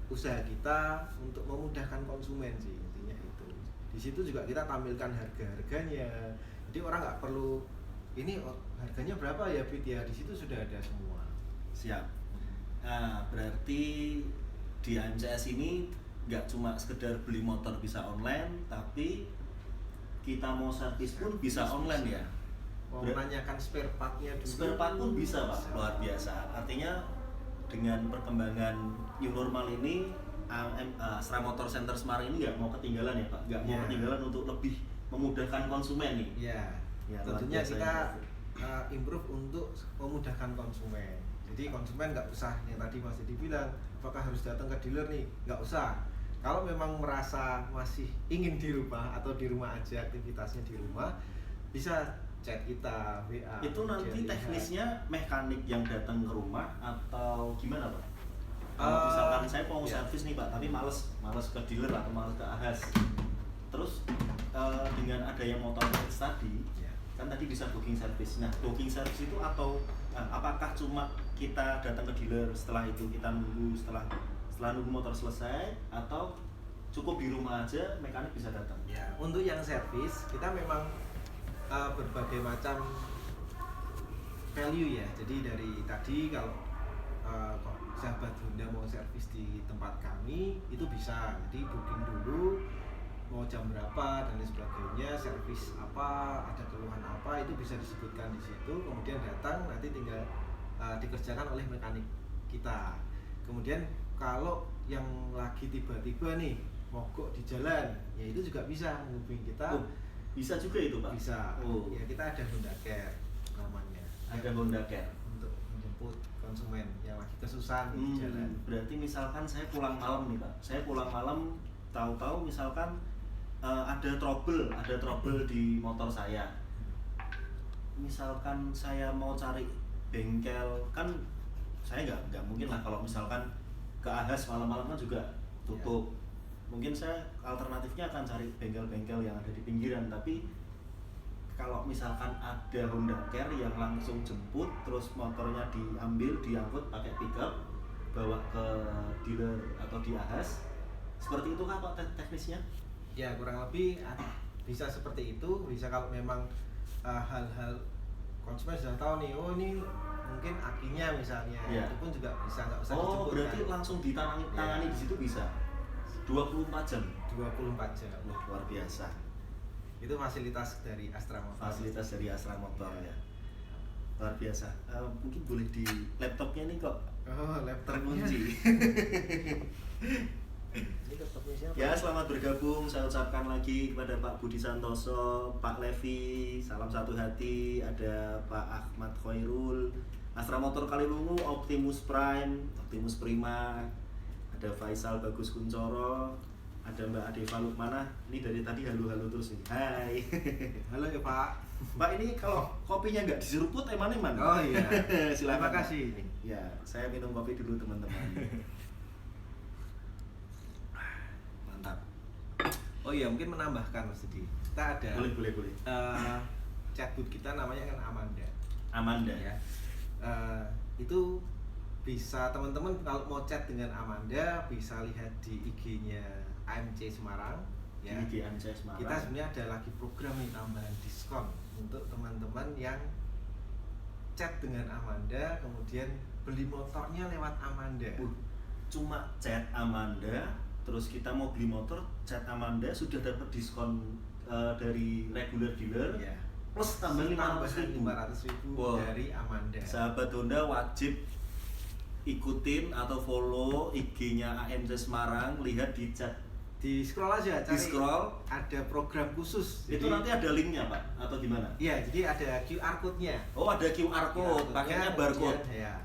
Speaker 2: usaha kita untuk memudahkan konsumen sih, intinya itu. Di situ juga kita tampilkan harga-harganya. Jadi orang nggak perlu ini harganya berapa ya Bit ya, di situ sudah ada semua.
Speaker 1: Siap. Nah, berarti di AMCS ini nggak cuma sekedar beli motor bisa online, tapi kita mau servis pun bisa online ya.
Speaker 2: Mau menanyakan spare partnya dulu.
Speaker 1: Spare part pun bisa Pak, luar biasa. Artinya dengan perkembangan new normal ini, Astra Motor Center Semarang ini nggak mau ketinggalan ya Pak, nggak mau ketinggalan untuk lebih memudahkan konsumen nih.
Speaker 2: Ya, tentunya kita improve untuk memudahkan konsumen. Jadi konsumen nggak usah yang tadi Mas Didi bilang, apakah harus datang ke dealer nih? Nggak usah. Kalau memang merasa masih ingin di rumah atau di rumah aja aktivitasnya di rumah, bisa chat kita, WA.
Speaker 1: Itu nanti teknisnya mekanik yang datang ke rumah atau gimana Pak? Kalau misalkan saya mau servis nih Pak, tapi males ke dealer atau males ke AHAS. Terus dengan adanya motor service tadi, kan tadi bisa booking service. Nah, booking service itu atau apakah cuma kita datang ke dealer, setelah itu kita nunggu setelah nunggu motor selesai, atau cukup di rumah aja mekanik bisa datang?
Speaker 2: Ya, untuk yang servis kita memang berbagai macam value ya. Jadi dari tadi kalau sahabat Honda mau servis di tempat kami itu bisa, jadi booking dulu mau jam berapa dan lain sebagainya, servis apa, ada keluhan apa, itu bisa disebutkan di situ, kemudian datang nanti tinggal dikerjakan oleh mekanik kita. Kemudian kalau yang lagi tiba-tiba nih mogok di jalan, ya itu juga bisa menghubungi kita.
Speaker 1: Bisa juga itu Pak?
Speaker 2: Bisa. Ya kita ada Honda Care namanya.
Speaker 1: Ada Honda Care
Speaker 2: untuk menjemput konsumen yang lagi kesusahan di jalan.
Speaker 1: Berarti misalkan saya pulang malam nih Pak, saya pulang malam tahu-tahu misalkan ada trouble di motor saya. Misalkan saya mau cari bengkel, kan saya nggak mungkin lah kalau misalkan ke AHAS malam-malam kan juga tutup. Mungkin saya alternatifnya akan cari bengkel-bengkel yang ada di pinggiran. Tapi kalau misalkan ada Honda Care yang langsung jemput, terus motornya diambil, diangkut pakai pickup, bawa ke dealer atau di AHAS, seperti itu kan Pak teknisnya?
Speaker 2: Ya kurang lebih bisa seperti itu. Bisa kalau memang hal-hal konsumen sudah tahu nih, oh ini mungkin akinya misalnya, itu pun juga bisa, nggak usah dijemput.
Speaker 1: Oh berarti kan langsung ditangani di situ bisa? 24 jam?
Speaker 2: 24 jam.
Speaker 1: Wah luar biasa.
Speaker 2: Itu fasilitas dari Astra Motor.
Speaker 1: Fasilitas dari Astra Motor ya. Luar biasa. Mungkin boleh di laptopnya nih kok.
Speaker 2: Oh, laptopnya
Speaker 1: terkunci.
Speaker 2: Ini laptopnya siapa?
Speaker 1: Ya, selamat bergabung. Saya ucapkan lagi kepada Pak Budi Santoso, Pak Levi, salam satu hati. Ada Pak Ahmad Khairul, Astra Motor Kalilungu, Optimus Prime, Optimus Prima. Ada Faisal Bagus Kuncoro, ada Mbak Adeva Lukmana. Ini dari tadi halo-halo terus nih. Hai.
Speaker 2: Halo ya Pak.
Speaker 1: Pak, ini kalau kopinya nggak diseruput eman-eman.
Speaker 2: Oh iya.
Speaker 1: Silakan.
Speaker 2: Terima kasih.
Speaker 1: Ya, saya minum kopi dulu teman-teman. Mantap.
Speaker 2: Oh iya, mungkin menambahkan Mas Didi. Kita ada.
Speaker 1: Boleh.
Speaker 2: Chatbot kita namanya kan
Speaker 1: Amanda.
Speaker 2: Ya. Itu bisa teman-teman kalau mau chat dengan Amanda bisa lihat di IG-nya AMC Semarang ya.
Speaker 1: Di AMC Semarang.
Speaker 2: Kita sebenarnya ada lagi program nih tambahan diskon untuk teman-teman yang chat dengan Amanda kemudian beli motornya lewat Amanda.
Speaker 1: Cuma chat Amanda, terus kita mau beli motor, chat Amanda sudah dapat diskon dari regular dealer.
Speaker 2: Ya.
Speaker 1: Plus tambah 500.000
Speaker 2: dari Amanda.
Speaker 1: Sahabat Honda wajib ikutin atau follow IG-nya AMC Semarang, lihat di chat,
Speaker 2: di scroll aja, cari,
Speaker 1: di scroll
Speaker 2: ada program khusus.
Speaker 1: Itu nanti ada linknya Pak atau gimana?
Speaker 2: Iya, jadi ada QR code-nya.
Speaker 1: Oh ada QR code, pakainya barcode.
Speaker 2: Ya,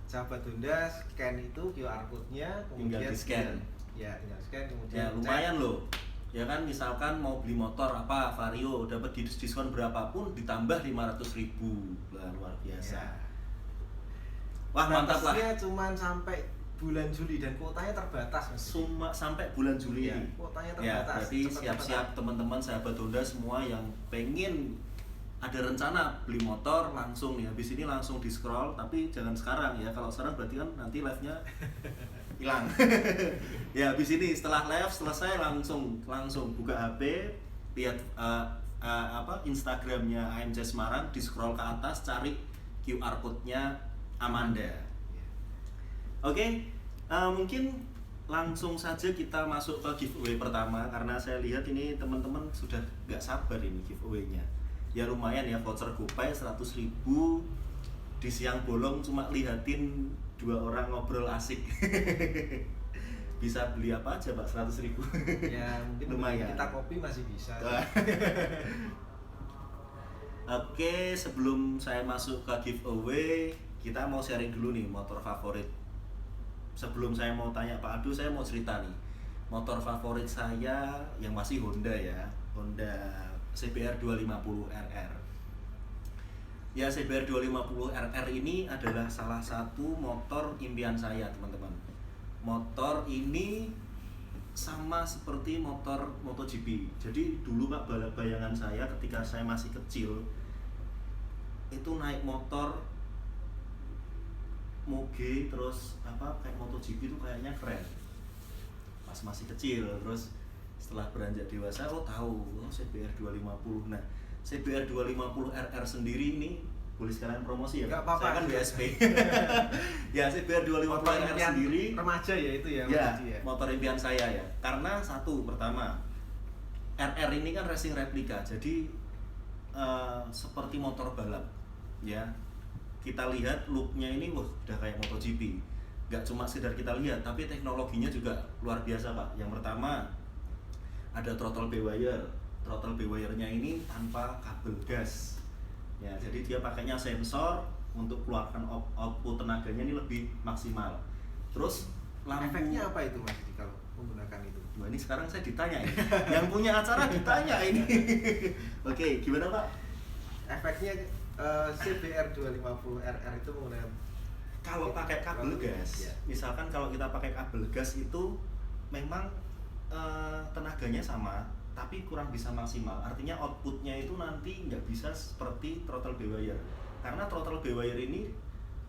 Speaker 2: sahabat Honda scan itu QR code-nya, kemudian
Speaker 1: tinggal di scan.
Speaker 2: Ya tinggal scan
Speaker 1: Ya
Speaker 2: kemudian
Speaker 1: lumayan loh. Ya kan misalkan mau beli motor apa Vario dapat diskon berapapun ditambah 500.000. Lah luar biasa.
Speaker 2: Ya.
Speaker 1: Wah mantap lah.
Speaker 2: Batasnya cuman sampai bulan Juli dan kuotanya terbatas Mas.
Speaker 1: Cuma sampai bulan Juli
Speaker 2: Ya,
Speaker 1: ini.
Speaker 2: kuotanya
Speaker 1: Ya,
Speaker 2: terbatas.
Speaker 1: berarti
Speaker 2: Cepet-cepetan.
Speaker 1: siap-siap teman-teman sahabat Honda semua yang pengen ada rencana beli motor langsung nih habis ini langsung di scroll, tapi jangan sekarang ya. Kalau sekarang berarti kan nanti live-nya hilang. Ya habis ini setelah live selesai langsung buka HP, lihat Instagramnya AMC Semarang, di scroll ke atas cari QR code-nya Amanda. Oke, mungkin langsung saja kita masuk ke giveaway pertama karena saya lihat ini teman-teman sudah nggak sabar ini giveaway-nya. Ya lumayan ya, voucher GoPay 100.000 di siang bolong cuma lihatin dua orang ngobrol asik. Bisa beli apa aja Pak 100.000?
Speaker 2: Ya mungkin
Speaker 1: lumayan.
Speaker 2: Kita kopi masih bisa.
Speaker 1: Oke, sebelum saya masuk ke giveaway, kita mau sharing dulu nih motor favorit. Sebelum saya mau tanya Pak Adu, saya mau cerita nih. Motor favorit saya yang masih Honda ya, Honda CBR 250 RR. Ya CBR 250 RR ini adalah salah satu motor impian saya teman-teman. Motor ini sama seperti motor MotoGP. Jadi dulu Pak, bayangan saya ketika saya masih kecil itu naik motor moge terus kayak MotoGP itu kayaknya keren pas masih kecil. Terus setelah beranjak dewasa tahu CBR 250. Nah CBR 250 RR sendiri ini boleh sekalian promosi ya?
Speaker 2: Nggak apa-apa.
Speaker 1: Saya kan WSP. Ya CBR 250 RR sendiri
Speaker 2: remaja ya itu ya.
Speaker 1: Ya motor impian saya ya. Karena satu, pertama RR ini kan racing replika, jadi seperti motor balap ya. Kita lihat looknya ini udah kayak MotoGP. Gak cuma sekedar kita lihat, tapi teknologinya juga luar biasa Pak. Yang pertama ada throttle bewire. Throttle bewire-nya ini tanpa kabel gas. Ya, jadi dia pakainya sensor untuk keluarkan output tenaganya ini lebih maksimal. Terus lampu,
Speaker 2: efeknya apa itu Mas kalau menggunakan itu?
Speaker 1: Wah, ini sekarang saya ditanya ini. Yang punya acara ditanya ini. Oke, gimana Pak?
Speaker 2: Efeknya CBR 250 RR itu menggunakan
Speaker 1: kalau pakai kabel gas,
Speaker 2: ya.
Speaker 1: Misalkan kalau kita pakai kabel gas itu memang tenaganya sama, tapi kurang bisa maksimal. Artinya outputnya itu nanti nggak bisa seperti throttle bewire. Karena throttle bewire ini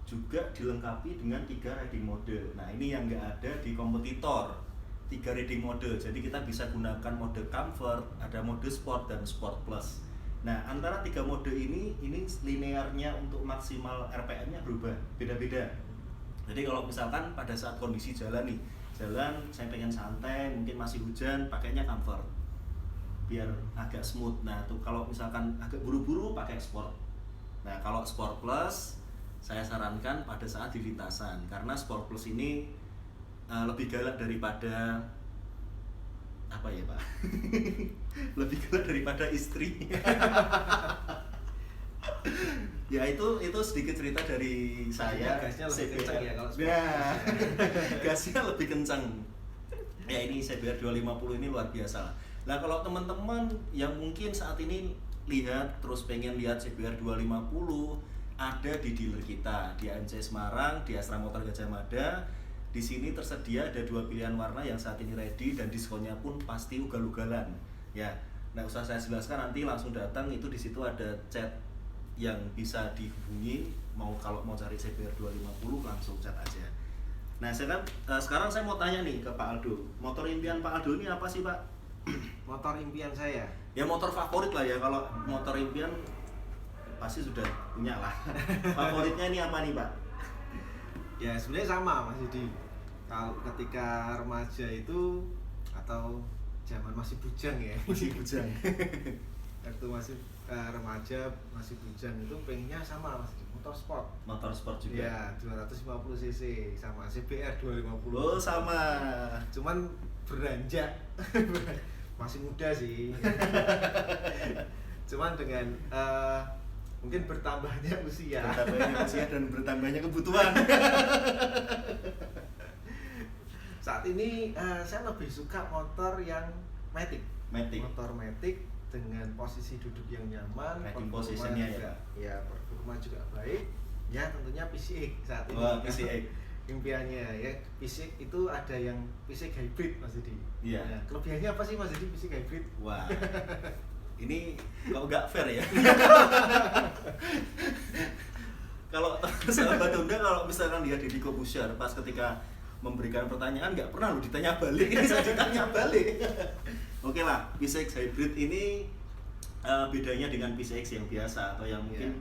Speaker 1: juga dilengkapi dengan 3 riding mode. Nah ini yang nggak ada di kompetitor, 3 riding mode. Jadi kita bisa gunakan mode comfort, ada mode sport dan sport plus. Nah antara 3 mode ini linearnya untuk maksimal RPM-nya berubah, beda-beda. Jadi kalau misalkan pada saat kondisi jalan saya pengen santai, mungkin masih hujan, pakainya comfort biar agak smooth. Nah tuh kalau misalkan agak buru-buru pakai sport. Nah kalau sport plus saya sarankan pada saat di lintasan, karena sport plus ini lebih galak daripada apa ya Pak? Lebih galak daripada istri. Ya itu sedikit cerita dari saya.
Speaker 2: Gasnya lebih kencang ya kalau sport.
Speaker 1: Nah, gasnya lebih kencang. Ya ini CBR 250 ini luar biasa lah. Nah kalau teman-teman yang mungkin saat ini lihat terus pengen lihat CBR 250, ada di dealer kita di AMC Semarang, di Astra Motor Gajah Mada. Di sini tersedia ada 2 pilihan warna yang saat ini ready dan diskonnya pun pasti ugal-ugalan. Ya, nah usah saya jelaskan, nanti langsung datang, itu di situ ada chat yang bisa dihubungi. Kalau mau cari CBR 250 langsung chat aja. Nah sekarang saya mau tanya nih ke Pak Aldo, motor impian Pak Aldo ini apa sih Pak?
Speaker 2: Motor impian saya?
Speaker 1: Ya motor favorit lah ya, kalau motor impian pasti sudah punya lah. Favoritnya ini apa nih Pak?
Speaker 2: Ya sebenarnya sama Mas Yudi. Kalau ketika remaja itu atau zaman masih bujang ya.
Speaker 1: Masih bujang.
Speaker 2: Waktu masih remaja masih bujang itu pengennya sama Mas, motor sport.
Speaker 1: Motor sport juga.
Speaker 2: Ya 250 cc sama CBR 250.
Speaker 1: Oh sama.
Speaker 2: Cuman beranjak. Masih muda sih. Cuman dengan mungkin bertambahnya usia
Speaker 1: dan bertambahnya kebutuhan.
Speaker 2: Saat ini saya lebih suka motor yang matic. Motor matic dengan posisi duduk yang nyaman,
Speaker 1: Riding positionnya
Speaker 2: juga, ya performa juga baik. Ya tentunya PCX saat ini.
Speaker 1: Wah, PCX.
Speaker 2: Impiannya ya, PCX itu ada yang PCX hybrid Mas Didi.
Speaker 1: Iya.
Speaker 2: Nah, kelebihannya apa sih Mas Didi PCX hybrid?
Speaker 1: Wah, ini kok nggak fair ya? Kalau sahabat Honda, kalau misalkan dia Deddy Corbuzier pas ketika memberikan pertanyaan nggak pernah lu ditanya balik, ini saya ditanya balik. Oke lah, PCX hybrid ini bedanya dengan PCX yang biasa atau yang mungkin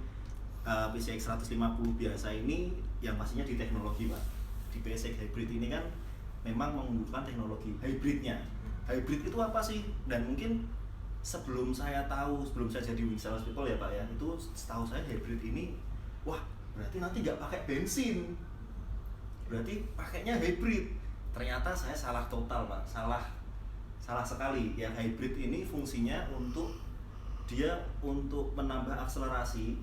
Speaker 1: PCX 150 biasa ini yang pastinya di teknologi Pak. Di PCX hybrid ini kan memang mengunggulkan teknologi hybridnya. Hybrid itu apa sih? Dan mungkin sebelum saya jadi Wing Sales People ya Pak ya, itu setahu saya hybrid ini, wah berarti nanti nggak pakai bensin, berarti pakainya hybrid. Ternyata saya salah total Pak, salah sekali. Yang hybrid ini fungsinya untuk menambah akselerasi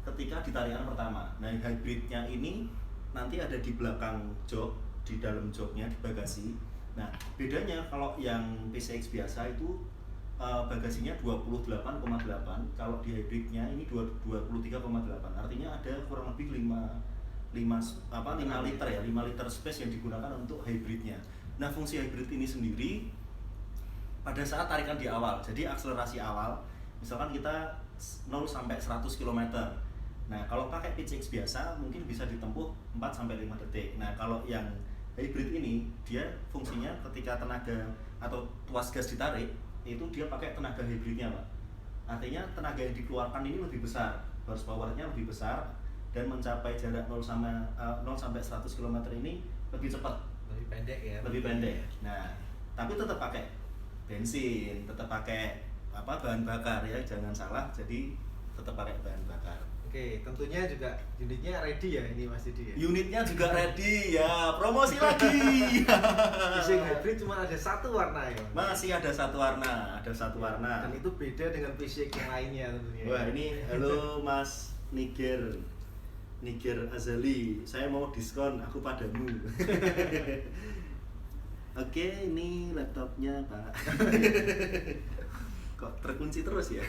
Speaker 1: ketika di tarikan pertama. Nah hybridnya ini nanti ada di belakang jok, di dalam joknya, di bagasi. Nah bedanya kalau yang PCX biasa itu bagasinya 28,8, kalau di hybridnya ini 23,8. Artinya ada kurang lebih 5 liter ya, 5 liter space yang digunakan untuk hybridnya. Nah fungsi hybrid ini sendiri pada saat tarikan di awal, jadi akselerasi awal, misalkan kita 0 sampai 100 km. Nah kalau pakai PCX biasa mungkin bisa ditempuh 4 sampai 5 detik. Nah kalau yang hybrid ini dia fungsinya ketika tenaga atau tuas gas ditarik, itu dia pakai tenaga hybridnya Pak. Artinya tenaga yang dikeluarkan ini lebih besar, horsepower-nya lebih besar, dan mencapai jarak 0 sampai 100 km ini lebih cepat,
Speaker 2: Lebih pendek ya.
Speaker 1: lebih pendek. Nah tapi tetap pakai bensin, tetap pakai bahan bakar ya, jangan salah, jadi tetap pakai bahan bakar.
Speaker 2: Oke, tentunya juga unitnya ready ya ini Mas Didi ya.
Speaker 1: Unitnya juga ready ya, promosi lagi.
Speaker 2: PCX hybrid cuma ada satu warna ya.
Speaker 1: Masih ada satu warna,
Speaker 2: Dan itu beda dengan PCX yang lainnya tentunya.
Speaker 1: Wah ini, halo Mas Niger Azali, saya mau diskon, aku padamu. Oke, ini laptopnya Pak. Kok terkunci terus ya?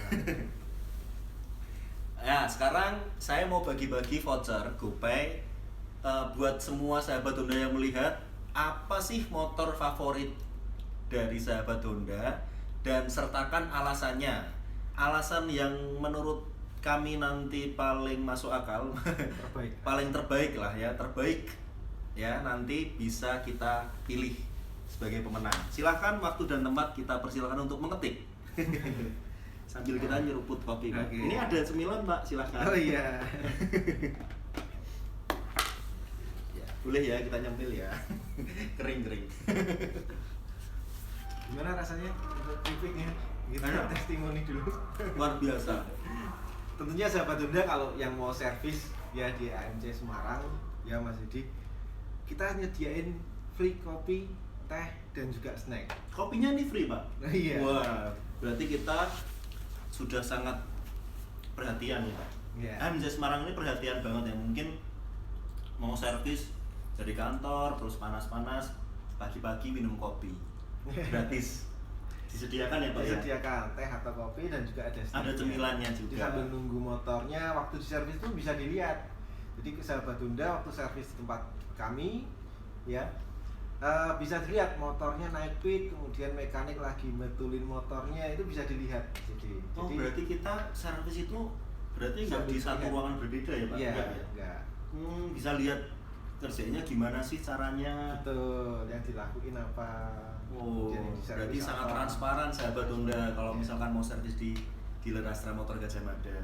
Speaker 1: Ya, sekarang saya mau bagi-bagi voucher GoPay buat semua sahabat Honda yang melihat apa sih motor favorit dari sahabat Honda, dan sertakan alasannya. Alasan yang menurut kami nanti paling masuk akal,
Speaker 2: Terbaik.
Speaker 1: paling terbaik lah ya, terbaik ya, nanti bisa kita pilih sebagai pemenang. Silahkan waktu dan tempat kita persilakan untuk mengetik. Sambil kita nyeruput kopi Pak.
Speaker 2: Oke.
Speaker 1: Ini ada cemilan Pak, silahkan.
Speaker 2: Oh iya.
Speaker 1: Ya, boleh ya kita nyempil ya. Kering.
Speaker 2: Gimana rasanya untuk kritiknya? Kita
Speaker 1: Enak.
Speaker 2: testimoni dulu.
Speaker 1: Luar biasa.
Speaker 2: Tentunya sahabat Honda kalau yang mau servis ya di AMC Semarang ya Mas Didi, kita nyediain free kopi, teh, dan juga snack.
Speaker 1: Kopinya nih free Pak.
Speaker 2: Iya.
Speaker 1: Wah, berarti kita sudah sangat perhatian ya Pak.
Speaker 2: Iya.
Speaker 1: AMC Semarang ini perhatian banget ya. Mungkin mau servis dari kantor terus panas-panas, pagi-pagi minum kopi gratis. Disediakan ya Pak ya?
Speaker 2: Disediakan teh atau kopi dan juga ada snack.
Speaker 1: Ada cemilannya
Speaker 2: Jadi
Speaker 1: juga.
Speaker 2: sambil nunggu motornya, waktu di servis itu bisa dilihat. Jadi sahabat Honda waktu servis di tempat kami ya, bisa dilihat motornya naik speed, kemudian mekanik lagi betulin motornya, itu bisa dilihat.
Speaker 1: Oh,
Speaker 2: Jadi
Speaker 1: berarti kita servis itu berarti nggak di satu
Speaker 2: lihat.
Speaker 1: ruangan berbeda ya Pak?
Speaker 2: Iya,
Speaker 1: Enggak ya?
Speaker 2: enggak.
Speaker 1: Bisa lihat kerjanya gimana sih caranya.
Speaker 2: Betul, yang dilakuin apa.
Speaker 1: Oh,
Speaker 2: kemudian yang diservis
Speaker 1: berarti sangat
Speaker 2: apa.
Speaker 1: transparan sahabat Honda kalau
Speaker 2: Iya.
Speaker 1: misalkan mau servis di dealer Astra Motor Gajah Mada.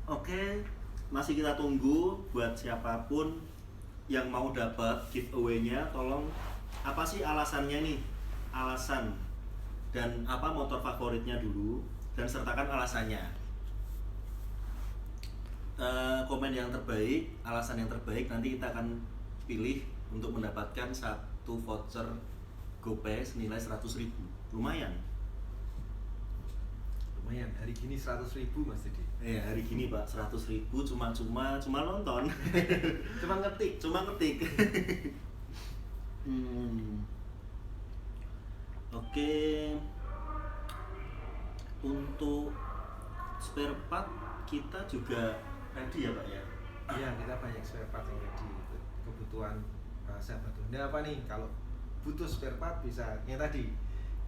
Speaker 1: Oke, masih kita tunggu buat siapapun yang mau dapat giveaway-nya, tolong apa sih alasannya nih? Alasan dan apa motor favoritnya dulu, dan sertakan alasannya. Komen yang terbaik, alasan yang terbaik, nanti kita akan pilih untuk mendapatkan satu voucher GoPay senilai 100.000. Lumayan.
Speaker 2: Lumayan, hari gini 100.000 Mas Didi.
Speaker 1: Hari gini Pak, 100.000 cuma nonton.
Speaker 2: Cuma ngetik.
Speaker 1: Cuma ngetik. Hmm. Oke, untuk spare part kita juga ready ya Pak ya?
Speaker 2: Iya, kita banyak spare part yang ready. Kebutuhan sahabat Honda apa nih? Kalau butuh spare part bisa yang tadi,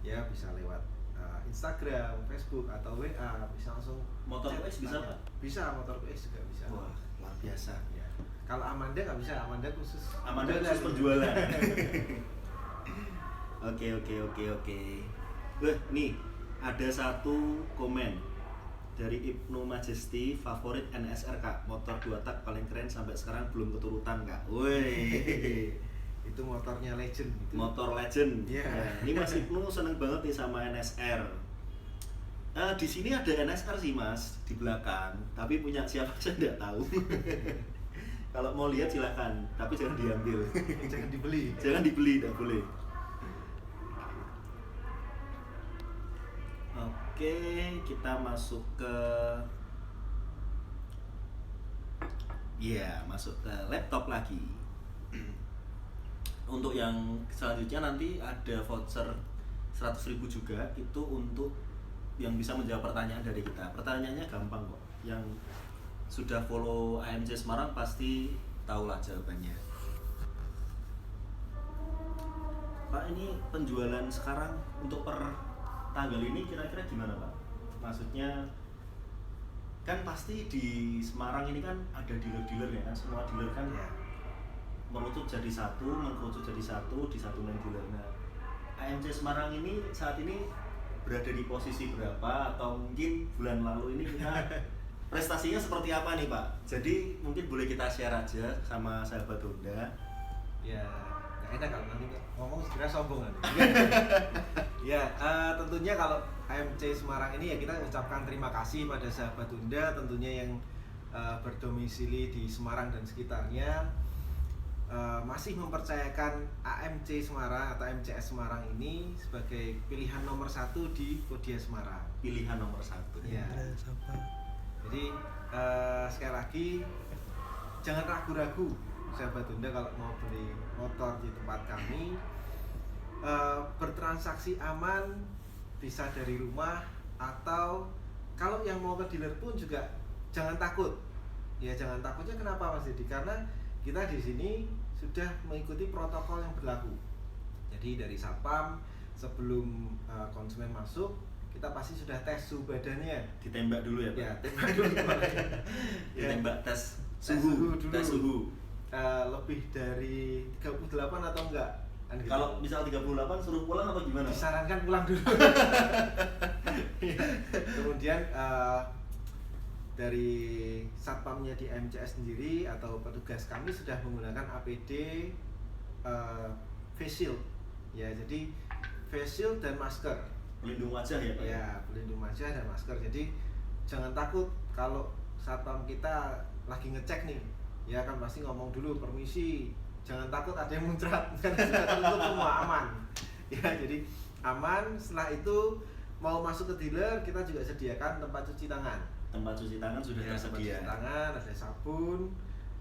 Speaker 2: ya bisa lewat Instagram, Facebook atau WA, bisa langsung.
Speaker 1: Motor
Speaker 2: chat,
Speaker 1: QX bisa
Speaker 2: tanya.
Speaker 1: Pak?
Speaker 2: Bisa, motor QX juga bisa.
Speaker 1: Wah, luar biasa.
Speaker 2: Ya. Kalau Amanda nggak bisa, Amanda khusus.
Speaker 1: Amanda khusus penjualan. Oke. Wah, nih ada satu komen dari Ibnu Majesty, favorit NSR Kak, motor 2 tak paling keren sampai sekarang belum keturutan Kak. Woi.
Speaker 2: Itu motornya legend gitu.
Speaker 1: Motor legend.
Speaker 2: Iya.
Speaker 1: Nah, ini Mas Ibnu seneng banget nih sama NSR. Di sini ada NSR sih Mas di belakang, tapi punya siapa saya tidak tahu. Kalau mau lihat silakan, tapi jangan diambil.
Speaker 2: Jangan dibeli.
Speaker 1: Jangan dibeli, tidak boleh. Oke, kita masuk ke masuk ke laptop lagi. Untuk yang selanjutnya nanti ada voucher 100.000 juga, itu untuk yang bisa menjawab pertanyaan dari kita. Pertanyaannya gampang kok. Yang sudah follow AMC Semarang pasti tahulah jawabannya. Pak, ini penjualan sekarang untuk per tanggal ini kira-kira gimana Pak? Maksudnya kan pasti di Semarang ini kan ada dealer-dealer ya kan, semua dealer kan
Speaker 2: Ya.
Speaker 1: merucut jadi satu, mengkerucut jadi satu, disatukan dealer. Nah, AMC Semarang ini saat ini berada di posisi berapa, atau mungkin bulan lalu ini kita prestasinya seperti apa nih Pak? Jadi mungkin boleh kita share aja sama sahabat Honda.
Speaker 2: Ya, nggak enak kalau nanti ngomong segera sombong nanti. Ya, tentunya kalau AMC Semarang ini ya kita ucapkan terima kasih pada sahabat Honda tentunya yang berdomisili di Semarang dan sekitarnya, masih mempercayakan AMC Semarang atau MCS Semarang ini sebagai pilihan nomor 1 di Kodia Semarang.
Speaker 1: Pilihan nomor 1.
Speaker 2: Ya. Jadi sekali lagi jangan ragu-ragu sahabat Honda kalau mau beli motor di tempat kami. Bertransaksi aman, bisa dari rumah, atau kalau yang mau ke dealer pun juga jangan takut. Ya jangan takutnya kenapa Mas Dedi? Karena kita di sini sudah mengikuti protokol yang berlaku. Jadi dari Satpam sebelum konsumen masuk kita pasti sudah tes suhu badannya.
Speaker 1: Ditembak dulu ya Pak?
Speaker 2: Ya, tembak dulu.
Speaker 1: Ditembak tes
Speaker 2: Tes
Speaker 1: suhu
Speaker 2: dulu.
Speaker 1: tes suhu.
Speaker 2: Lebih dari 38 atau enggak? Kan gitu.
Speaker 1: Kalau misal 38 suruh pulang apa gimana?
Speaker 2: Disarankan pulang dulu. Kemudian dari satpamnya di MCS sendiri atau petugas kami sudah menggunakan APD face shield. Ya, jadi face shield dan masker.
Speaker 1: Pelindung wajah ya Pak?
Speaker 2: Ya, pelindung wajah dan masker. Jadi jangan takut kalau satpam kita lagi ngecek nih. Ya kan pasti ngomong dulu permisi. Jangan takut ada yang muncrat, karena sudah tertutup semua, aman. Ya, jadi aman. Setelah itu mau masuk ke dealer, kita juga sediakan tempat cuci tangan.
Speaker 1: Tempat cuci tangan sudah
Speaker 2: Ya, tempat
Speaker 1: tersedia.
Speaker 2: cuci tangan, ada sabun,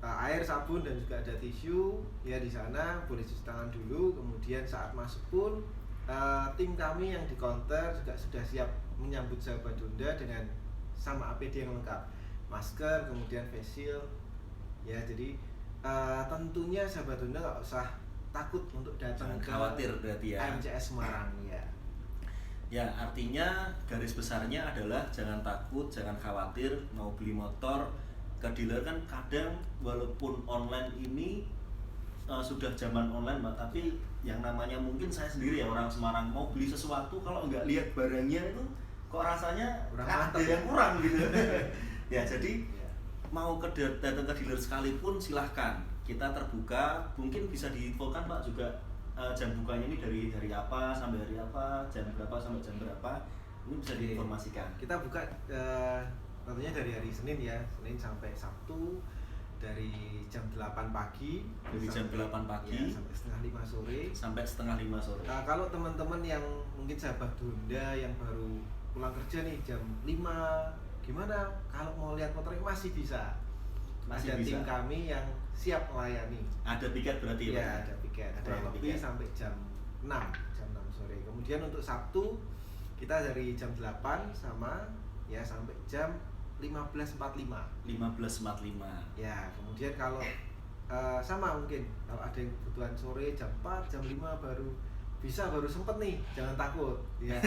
Speaker 2: air, sabun, dan juga ada tisu. Ya, di sana boleh cuci tangan dulu. Kemudian saat masuk pun tim kami yang di counter juga sudah siap menyambut sahabat Honda dengan sama APD yang lengkap, masker, kemudian face shield. Ya, jadi tentunya sahabat Honda nggak usah takut untuk datang
Speaker 1: Jangan
Speaker 2: ke
Speaker 1: khawatir berarti ya.
Speaker 2: MCS Semarang ya.
Speaker 1: Ya, artinya garis besarnya adalah jangan takut, jangan khawatir mau beli motor ke dealer. Kan kadang walaupun online ini sudah zaman online Mbak, tapi yang namanya mungkin saya sendiri ya orang Semarang mau beli sesuatu kalau nggak lihat barangnya itu kok rasanya
Speaker 2: Kurang
Speaker 1: ada
Speaker 2: mantap.
Speaker 1: yang kurang gitu. Ya, jadi
Speaker 2: Ya.
Speaker 1: mau datang ke dealer sekalipun silahkan, kita terbuka. Mungkin bisa diinfokan Pak juga jam bukanya ini dari hari apa sampai hari apa, jam berapa sampai jam berapa, ini bisa
Speaker 2: Oke.
Speaker 1: diinformasikan.
Speaker 2: Kita buka tentunya dari hari Senin ya, Senin sampai Sabtu dari jam 8 pagi
Speaker 1: Dari jam 8 pagi.
Speaker 2: ya, sampai setengah 5 sore.
Speaker 1: Sampai setengah 5 sore.
Speaker 2: Kalau teman-teman yang mungkin sahabat Honda yang baru pulang kerja nih jam 5, gimana kalau mau lihat motornya masih bisa.
Speaker 1: Masih
Speaker 2: ada
Speaker 1: bisa.
Speaker 2: tim kami yang siap melayani.
Speaker 1: Ada piket berarti ya?
Speaker 2: Ya,
Speaker 1: Pak?
Speaker 2: ada piket.
Speaker 1: Ada
Speaker 2: Kurang
Speaker 1: yang
Speaker 2: lebih
Speaker 1: piket.
Speaker 2: sampai jam 6 sore. Kemudian untuk Sabtu kita dari jam 8 sampai jam 15.45.
Speaker 1: 15.45.
Speaker 2: Ya, kemudian kalau sama mungkin kalau ada yang kebutuhan sore jam 4, jam 5 baru sempet nih, jangan takut ya.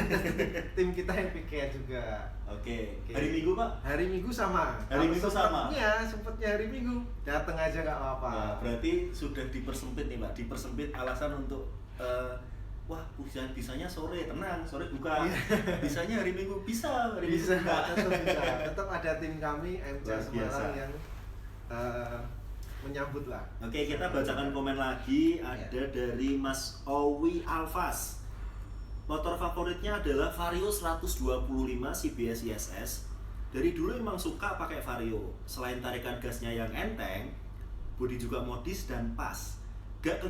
Speaker 2: Tim kita yang piket juga.
Speaker 1: Oke.
Speaker 2: Oke.
Speaker 1: Hari Minggu Pak?
Speaker 2: Hari Minggu sama.
Speaker 1: Hari Minggu sama?
Speaker 2: Sempetnya hari Minggu datang aja nggak apa-apa.
Speaker 1: Nah, berarti sudah dipersempit nih Pak, dipersempit alasan untuk wah bisanya sore, tenang, sore buka. Bisanya hari Minggu, bisa hari Minggu
Speaker 2: Bisa,
Speaker 1: buka.
Speaker 2: tetap ada tim kami MCA
Speaker 1: Luar biasa.
Speaker 2: Semarang yang menyambut lah.
Speaker 1: Oke, kita bacakan komen lagi. Ada dari Mas Owi Alfas. Motor favoritnya adalah Vario 125 CBS ISS. Dari dulu emang suka pakai Vario. Selain tarikan gasnya yang enteng, bodi juga modis dan pas. Gak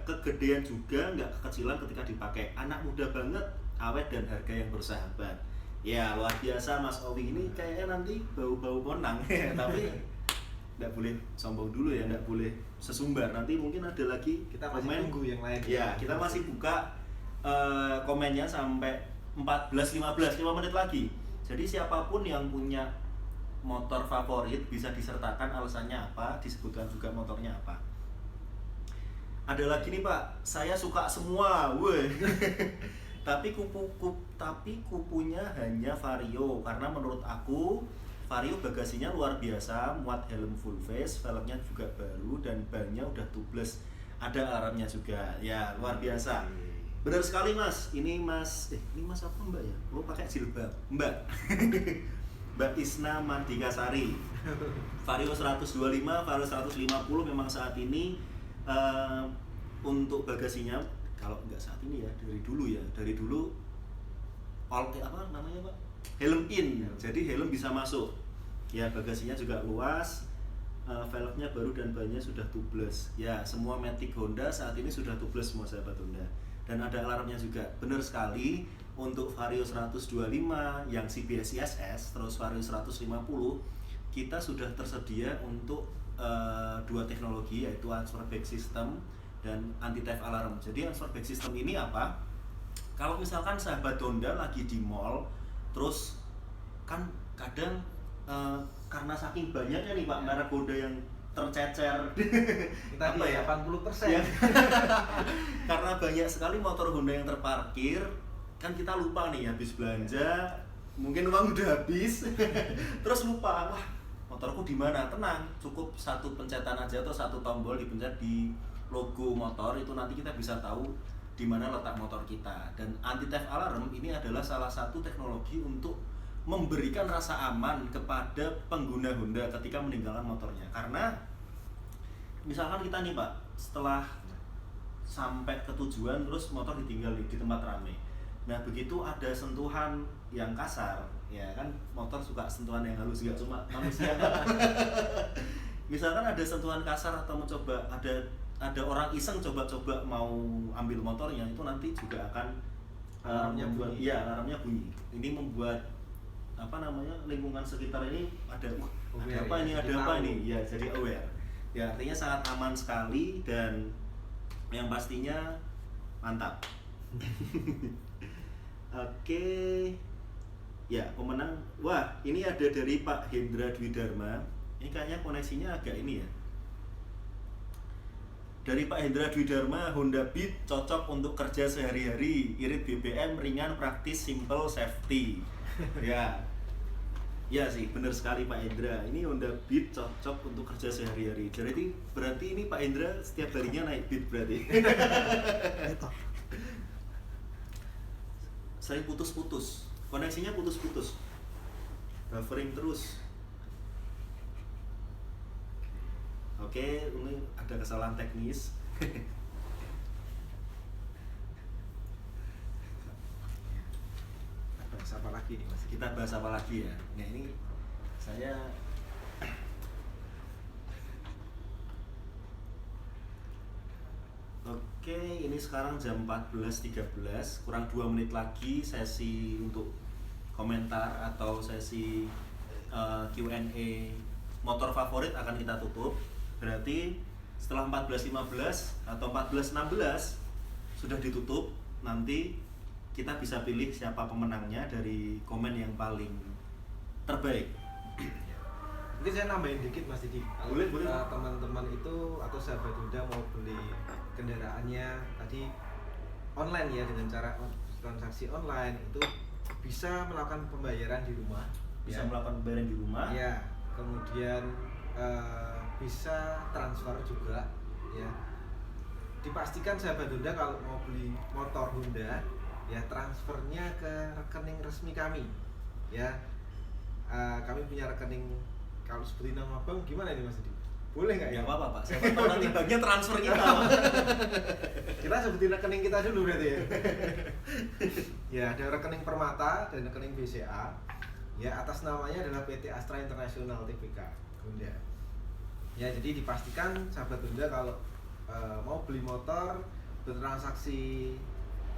Speaker 1: kegedean juga, gak kekecilan ketika dipakai. Anak muda banget, awet dan harga yang bersahabat. Ya luar biasa Mas Owi ini kayaknya nanti bau-bau konang. Tapi nggak boleh sombong dulu ya, nggak boleh sesumbar. Nanti mungkin ada lagi
Speaker 2: Kita masih
Speaker 1: komen.
Speaker 2: tunggu yang lain.
Speaker 1: Ya, kita masih buka komennya sampai 14-15 menit lagi. Jadi siapapun yang punya motor favorit bisa disertakan alasannya apa, disebutkan juga motornya apa. Ada lagi nih Pak, saya suka semua, weh. tapi kupunya hanya Vario karena menurut aku Vario bagasinya luar biasa, muat helm full face, velgnya juga baru dan bannya udah tubeless. Ada alarmnya juga. Ya, luar biasa. Benar sekali Mas. Ini Mas apa Mbak ya? Oh, pakai jilbab. Mbak. Mbak Isna Mardikasari. Vario 125, Vario 150 memang saat ini untuk bagasinya kalau nggak saat ini ya, dari dulu all apa namanya Pak? Helm in, jadi helm bisa masuk. Ya bagasinya juga luas, velgnya baru dan bannya sudah tubeless. Ya semua Matic Honda saat ini sudah tubeless semua sahabat Honda. Dan ada alarmnya juga. Benar sekali untuk Vario 125 yang CBS ISS, terus Vario 150 kita sudah tersedia untuk dua teknologi yaitu transfer back system dan anti theft alarm. Jadi transfer back system ini apa? Kalau misalkan sahabat Honda lagi di mall, terus kan kadang karena saking banyaknya nih Pak merek Honda yang tercecer
Speaker 2: Tadi
Speaker 1: apa ya?
Speaker 2: 80%.
Speaker 1: Ya. Karena banyak sekali motor Honda yang terparkir, kan kita lupa nih habis belanja, mungkin uang udah habis, terus lupa, wah motorku di mana? Tenang, cukup satu pencetan aja atau satu tombol dipencet di logo motor itu nanti kita bisa tahu di mana letak motor kita. Dan anti theft alarm ini adalah salah satu teknologi untuk memberikan rasa aman kepada pengguna Honda ketika meninggalkan motornya. Karena misalkan kita nih Pak, setelah sampai ke tujuan terus motor ditinggal di tempat ramai. Nah begitu ada sentuhan yang kasar, ya kan motor suka sentuhan yang halus, gak cuma manusia. Misalkan ada sentuhan kasar atau mencoba ada orang iseng coba-coba mau ambil motornya, itu nanti juga akan
Speaker 2: Alarmnya bunyi.
Speaker 1: Iya, alarmnya bunyi. Ini membuat apa namanya lingkungan sekitar ini ada apa ini, ada apa ini, ya jadi aware. Ya artinya sangat aman sekali dan yang pastinya mantap. Oke. Ya, pemenang. Wah, ini ada dari Pak Hendra Dwi Dharma. Ini kayaknya koneksinya agak ini ya. Dari Pak Hendra Dwi Dharma, Honda Beat cocok untuk kerja sehari-hari, irit BBM, ringan, praktis, simple, safety. Ya. Ya sih, benar sekali Pak Hendra. Ini Honda Beat cocok untuk kerja sehari-hari. Jadi berarti ini Pak Hendra setiap harinya naik Beat berarti. Sering putus-putus, koneksinya putus-putus, buffering terus. Oke, ini ada kesalahan teknis.
Speaker 2: Bahas apa lagi nih Mas?
Speaker 1: Kita bahas apa lagi ya? Nah ini saya Oke, ini sekarang jam 14.13, kurang 2 menit lagi sesi untuk komentar atau sesi Q&A motor favorit akan kita tutup. Berarti setelah 14.15 atau 14.16 sudah ditutup, nanti kita bisa pilih siapa pemenangnya dari komen yang paling terbaik.
Speaker 2: Mungkin saya nambahin dikit Mas Didi.
Speaker 1: Boleh, boleh.
Speaker 2: Teman-teman itu atau sahabat Honda mau beli kendaraannya tadi online ya, dengan cara transaksi online itu bisa melakukan pembayaran di rumah.
Speaker 1: Bisa
Speaker 2: Ya.
Speaker 1: melakukan pembayaran di rumah.
Speaker 2: Ya, kemudian bisa transfer juga ya. Dipastikan sahabat Honda kalau mau beli motor Honda ya transfernya ke rekening resmi kami ya. Kami punya rekening, kalau sebutin nama bank gimana ini Mas Didi? Boleh nggak ya?
Speaker 1: Ya apa-apa Pak, siapa tahu nanti banknya transfer kita Pak.
Speaker 2: Kita sebutin rekening kita dulu berarti ya. Ya, ada rekening Permata dan rekening BCA. Ya, atas namanya adalah PT Astra International Tbk Honda. Ya, jadi dipastikan sahabat Honda kalau mau beli motor, bertransaksi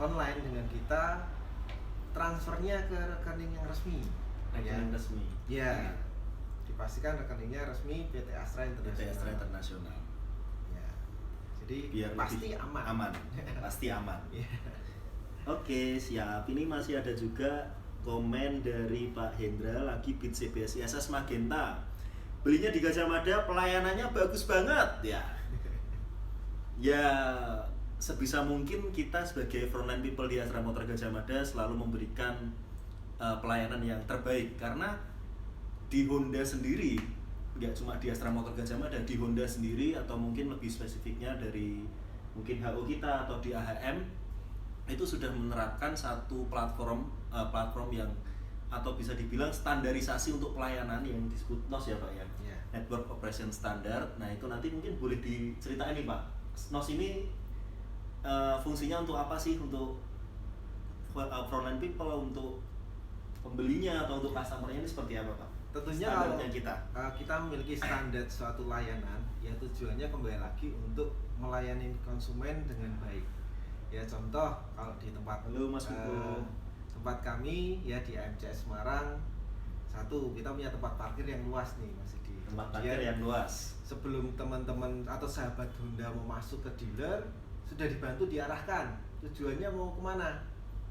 Speaker 2: online dengan kita, transfernya ke rekening yang resmi.
Speaker 1: Rekening resmi.
Speaker 2: Ya, dipastikan rekeningnya resmi PT Astra International.
Speaker 1: PT Astra International.
Speaker 2: Ya, jadi
Speaker 1: Biar
Speaker 2: pasti
Speaker 1: lebih
Speaker 2: aman.
Speaker 1: Pasti aman.
Speaker 2: Ya.
Speaker 1: Oke, siap. Ini masih ada juga komen dari Pak Hendra lagi Beat CBS ISS Magenta. Belinya di Gajah Mada, pelayanannya bagus banget ya. Ya, sebisa mungkin kita sebagai frontline people di Astra Motor Gajah Mada selalu memberikan pelayanan yang terbaik, karena di Honda sendiri, nggak cuma di Astra Motor Gajah Mada, di Honda sendiri atau mungkin lebih spesifiknya dari mungkin HO kita atau di AHM itu sudah menerapkan satu platform yang atau bisa dibilang standarisasi untuk pelayanan yang disebut NOS ya Pak ya.
Speaker 2: Ya.
Speaker 1: Network Operation Standard. Nah itu nanti mungkin boleh diceritain nih Pak, NOS ini fungsinya untuk apa sih, untuk frontline people, untuk pembelinya atau untuk customernya ini seperti apa Pak?
Speaker 2: Tentunya
Speaker 1: Standarnya
Speaker 2: kalau kita memiliki standar suatu layanan, ya tujuannya kembali lagi untuk melayani konsumen dengan baik. Ya contoh kalau di tempat
Speaker 1: Halo Mas Biko.
Speaker 2: tempat kami ya di AMCS Semarang, satu kita punya tempat parkir yang luas nih Mas Didi.
Speaker 1: Tempat parkir yang luas.
Speaker 2: Sebelum teman-teman atau sahabat Honda mau masuk ke dealer, sudah dibantu diarahkan tujuannya mau kemana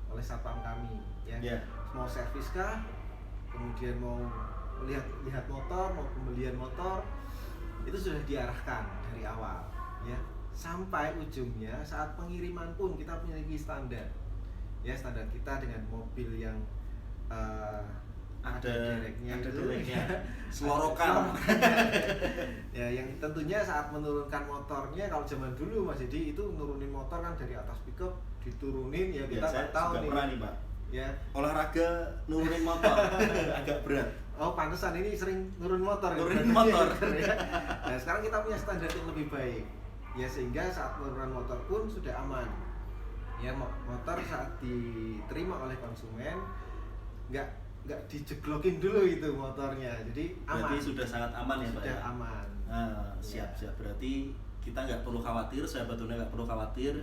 Speaker 2: oleh satpam kami ya.
Speaker 1: Ya.
Speaker 2: Mau servis kah, kemudian mau lihat motor, mau pembelian motor, itu sudah diarahkan dari awal ya, sampai ujungnya saat pengiriman pun kita memiliki standar ya. Standar kita dengan mobil yang ada dereknya,
Speaker 1: selorokan.
Speaker 2: Ya, yang tentunya saat menurunkan motornya, kalau zaman dulu Mas Didi itu nurunin motor kan dari atas pickup diturunin ya, kita
Speaker 1: saya
Speaker 2: nggak tahu
Speaker 1: juga
Speaker 2: nih
Speaker 1: pernah nih Pak,
Speaker 2: ya.
Speaker 1: olahraga nurunin motor agak berat.
Speaker 2: Oh pantesan ini sering nurun motor.
Speaker 1: Nurunin motor.
Speaker 2: Ya. Nah sekarang kita punya standar yang lebih baik ya, sehingga saat nurunan motor pun sudah aman ya. Motor saat diterima oleh konsumen nggak dijeglokin dulu itu motornya, jadi aman.
Speaker 1: Berarti sudah sangat aman ya Pak
Speaker 2: sudah
Speaker 1: ya?
Speaker 2: aman.
Speaker 1: Siap. Berarti kita nggak perlu khawatir, sahabat Honda nggak perlu khawatir.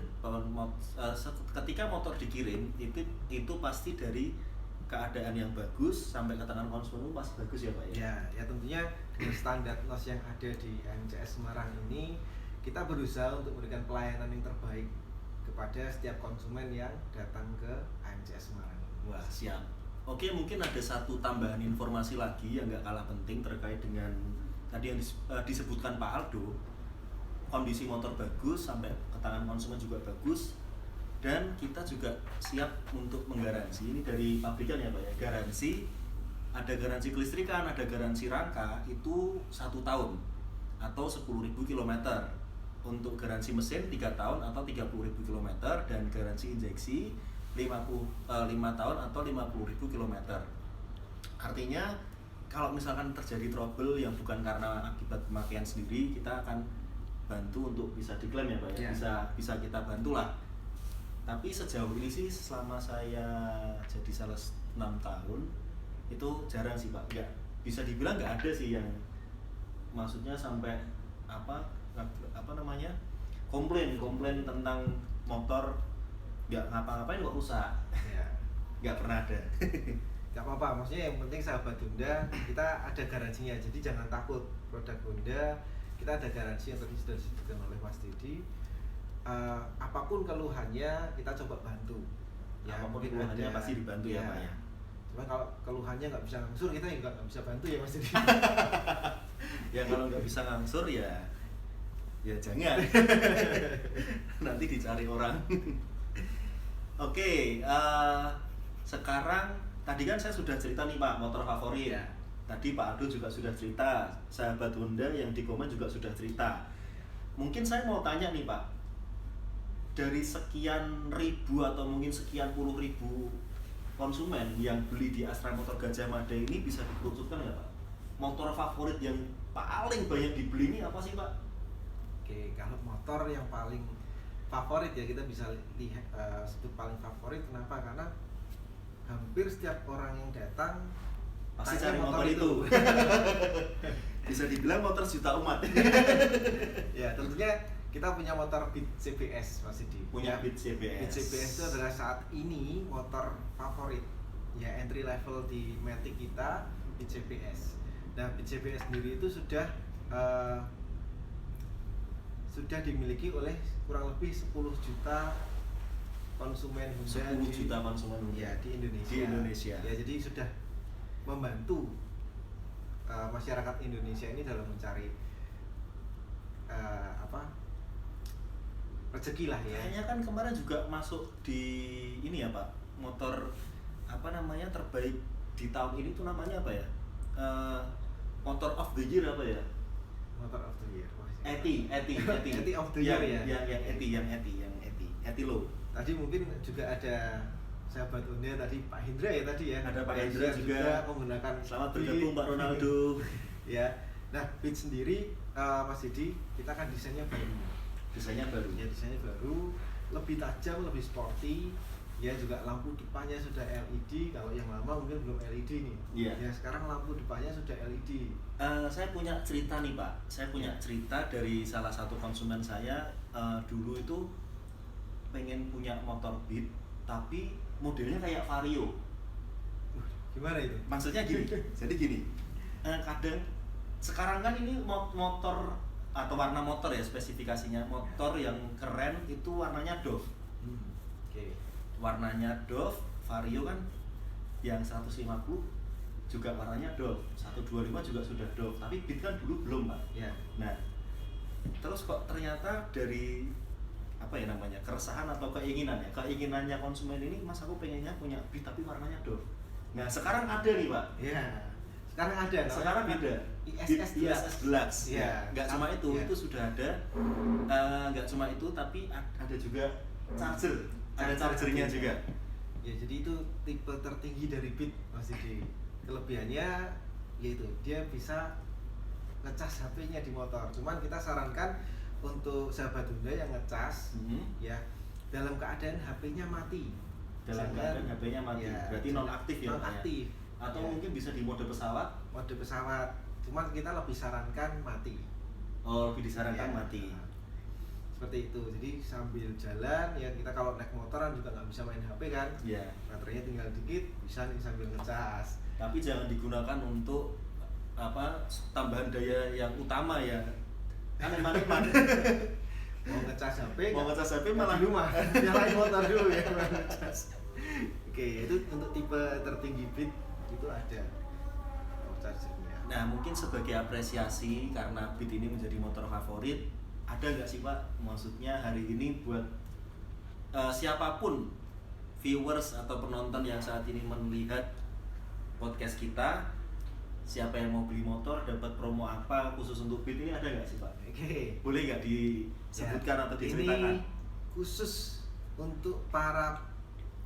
Speaker 1: Ketika motor dikirim itu pasti dari keadaan yang bagus sampai ke tangan konsumen pasti bagus ya Pak ya?
Speaker 2: Ya tentunya dengan standar NOS yang ada di AMCS Semarang ini, kita berusaha untuk memberikan pelayanan yang terbaik kepada setiap konsumen yang datang ke AMCS Semarang.
Speaker 1: Wah siap. Oke, mungkin ada satu tambahan informasi lagi yang nggak kalah penting terkait dengan tadi yang disebutkan Pak Aldo. Kondisi motor bagus sampai ke tangan konsumen juga bagus, dan kita juga siap untuk menggaransi. Ini dari pabrikan ya Pak ya, garansi, ada garansi kelistrikan, ada garansi rangka itu 1 tahun atau 10.000 km. Untuk garansi mesin 3 tahun atau 30.000 km, dan garansi injeksi 5 tahun atau 50.000 km. Artinya kalau misalkan terjadi trouble yang bukan karena akibat pemakaian sendiri, kita akan bantu untuk bisa diklaim ya Pak ya. Bisa kita bantulah. Tapi sejauh ini sih selama saya jadi sales 6 tahun itu jarang sih Pak. Nggak bisa dibilang nggak ada sih yang maksudnya sampai komplain tentang motor nggak ngapa-ngapain kok rusak.
Speaker 2: Ya.
Speaker 1: Nggak pernah ada.
Speaker 2: Gak apa-apa, maksudnya yang penting sahabat Honda kita ada garansinya, jadi jangan takut produk Honda, kita ada garansi yang tadi sudah disebutkan oleh Mas Didi. Apapun keluhannya kita coba bantu.
Speaker 1: Ya, apapun keluhannya pasti dibantu ya Pak ya.
Speaker 2: Cuma kalau keluhannya nggak bisa ngangsur kita juga nggak bisa bantu ya Mas Didi.
Speaker 1: Ya kalau nggak bisa ngangsur ya jangan. Nanti dicari orang. Oke, sekarang tadi kan saya sudah cerita nih Pak motor favorit.
Speaker 2: Ya.
Speaker 1: Tadi Pak Aldo juga sudah cerita, sahabat Honda yang di komen juga sudah cerita. Mungkin saya mau tanya nih Pak, dari sekian ribu atau mungkin sekian puluh ribu konsumen yang beli di Astra Motor Gajah Mada ini bisa dikerucutkan nggak Pak? Motor favorit yang paling banyak dibeli ini apa sih Pak?
Speaker 2: Oke, kalau motor yang paling favorit ya kita bisa lihat sebut paling favorit. Kenapa? Karena hampir setiap orang yang datang
Speaker 1: Pasti
Speaker 2: tanya
Speaker 1: cari motor itu. Bisa dibilang motor juta umat.
Speaker 2: Ya tentunya kita punya motor Beat CBS Mas Didi.
Speaker 1: Punya Beat CBS.
Speaker 2: Beat CBS itu adalah saat ini motor favorit ya, entry level di Matic kita Beat CBS. Nah Beat CBS sendiri itu sudah dimiliki oleh kurang lebih 10 juta konsumen Honda
Speaker 1: 10 juta konsumen Honda
Speaker 2: ya, di Indonesia.
Speaker 1: Di Indonesia.
Speaker 2: Ya, jadi sudah membantu masyarakat Indonesia ini dalam mencari rezeki lah ya.
Speaker 1: Kayaknya kan kemarin juga masuk di ini ya Pak, motor apa namanya terbaik di tahun ini tuh namanya apa ya? Motor of the year apa ya?
Speaker 2: Motor of the year.
Speaker 1: Eti
Speaker 2: of the year ya.
Speaker 1: Yang Eti lo.
Speaker 2: Tadi mungkin juga ada sahabat Honda tadi Pak Hendra ya tadi ya.
Speaker 1: Ada Pak Hendra juga
Speaker 2: menggunakan
Speaker 1: selamat
Speaker 2: Beat.
Speaker 1: bergabung Pak Ronaldo.
Speaker 2: Ya. Nah, Beat sendiri Mas Didi kita kan desainnya baru.
Speaker 1: Desainnya baru.
Speaker 2: Ya, desainnya baru, lebih tajam, lebih sporty. Ya juga lampu depannya sudah LED. Kalau yang lama mungkin belum LED nih.
Speaker 1: Iya.
Speaker 2: Ya sekarang lampu depannya sudah LED.
Speaker 1: Saya punya cerita nih Pak. Saya punya cerita dari salah satu konsumen saya. Dulu itu pengen punya motor Beat, tapi modelnya kayak Vario.
Speaker 2: Gimana itu?
Speaker 1: Maksudnya gini. Jadi gini. Kadang sekarang kan ini motor atau warna motor ya spesifikasinya, motor yang keren itu warnanya Dove.
Speaker 2: Oke.
Speaker 1: Warnanya Dove, Vario kan yang 150 juga warnanya Dove, 125 juga sudah Dove, tapi Beat kan dulu belum Pak.
Speaker 2: Ya.
Speaker 1: Nah, terus kok ternyata dari apa ya namanya, keresahan atau keinginannya konsumen ini, Mas aku pengennya punya Beat tapi warnanya Dove. Nah sekarang ada nih Pak.
Speaker 2: Ya. Sekarang ada.
Speaker 1: Sekarang ada.
Speaker 2: ISS
Speaker 1: Deluxe.
Speaker 2: Ya.
Speaker 1: Nggak cuma itu,
Speaker 2: Ya.
Speaker 1: itu sudah ada. Nggak cuma itu, tapi ada juga charger. Ada chargernya juga.
Speaker 2: Ya jadi itu tipe tertinggi dari Beat Mas Didi. Kelebihannya yaitu dia bisa ngecas HP-nya di motor. Cuman kita sarankan untuk sahabat Honda yang ngecas ya dalam keadaan HP-nya mati.
Speaker 1: Dalam keadaan HP-nya mati.
Speaker 2: Ya,
Speaker 1: berarti non-aktif ya Pak ya?
Speaker 2: Non-aktif.
Speaker 1: Atau
Speaker 2: Ya.
Speaker 1: mungkin bisa di mode pesawat.
Speaker 2: Mode pesawat. Cuman kita lebih sarankan mati.
Speaker 1: Oh, lebih disarankan
Speaker 2: Ya.
Speaker 1: mati.
Speaker 2: Seperti itu. Jadi sambil jalan ya kita kalau naik motoran juga nggak bisa main HP kan.
Speaker 1: Iya.
Speaker 2: Baterainya tinggal dikit, bisa nih sambil ngecas.
Speaker 1: Tapi jangan digunakan untuk apa tambahan daya yang utama ya. Kan emang
Speaker 2: Mau ngecas HP,
Speaker 1: mau ngecas HP
Speaker 2: malah
Speaker 1: malah
Speaker 2: di rumah. Nyalain motor dulu ya baru ngecas. Oke, itu untuk tipe tertinggi Beat itu ada power chargernya.
Speaker 1: Nah mungkin sebagai apresiasi karena Beat ini menjadi motor favorit, ada nggak sih Pak maksudnya hari ini buat siapapun viewers atau penonton yang saat ini melihat podcast kita, siapa yang mau beli motor dapat promo apa khusus untuk Beat ini ada nggak sih Pak?
Speaker 2: Oke.
Speaker 1: Boleh nggak disebutkan atau diceritakan?
Speaker 2: Ini khusus untuk para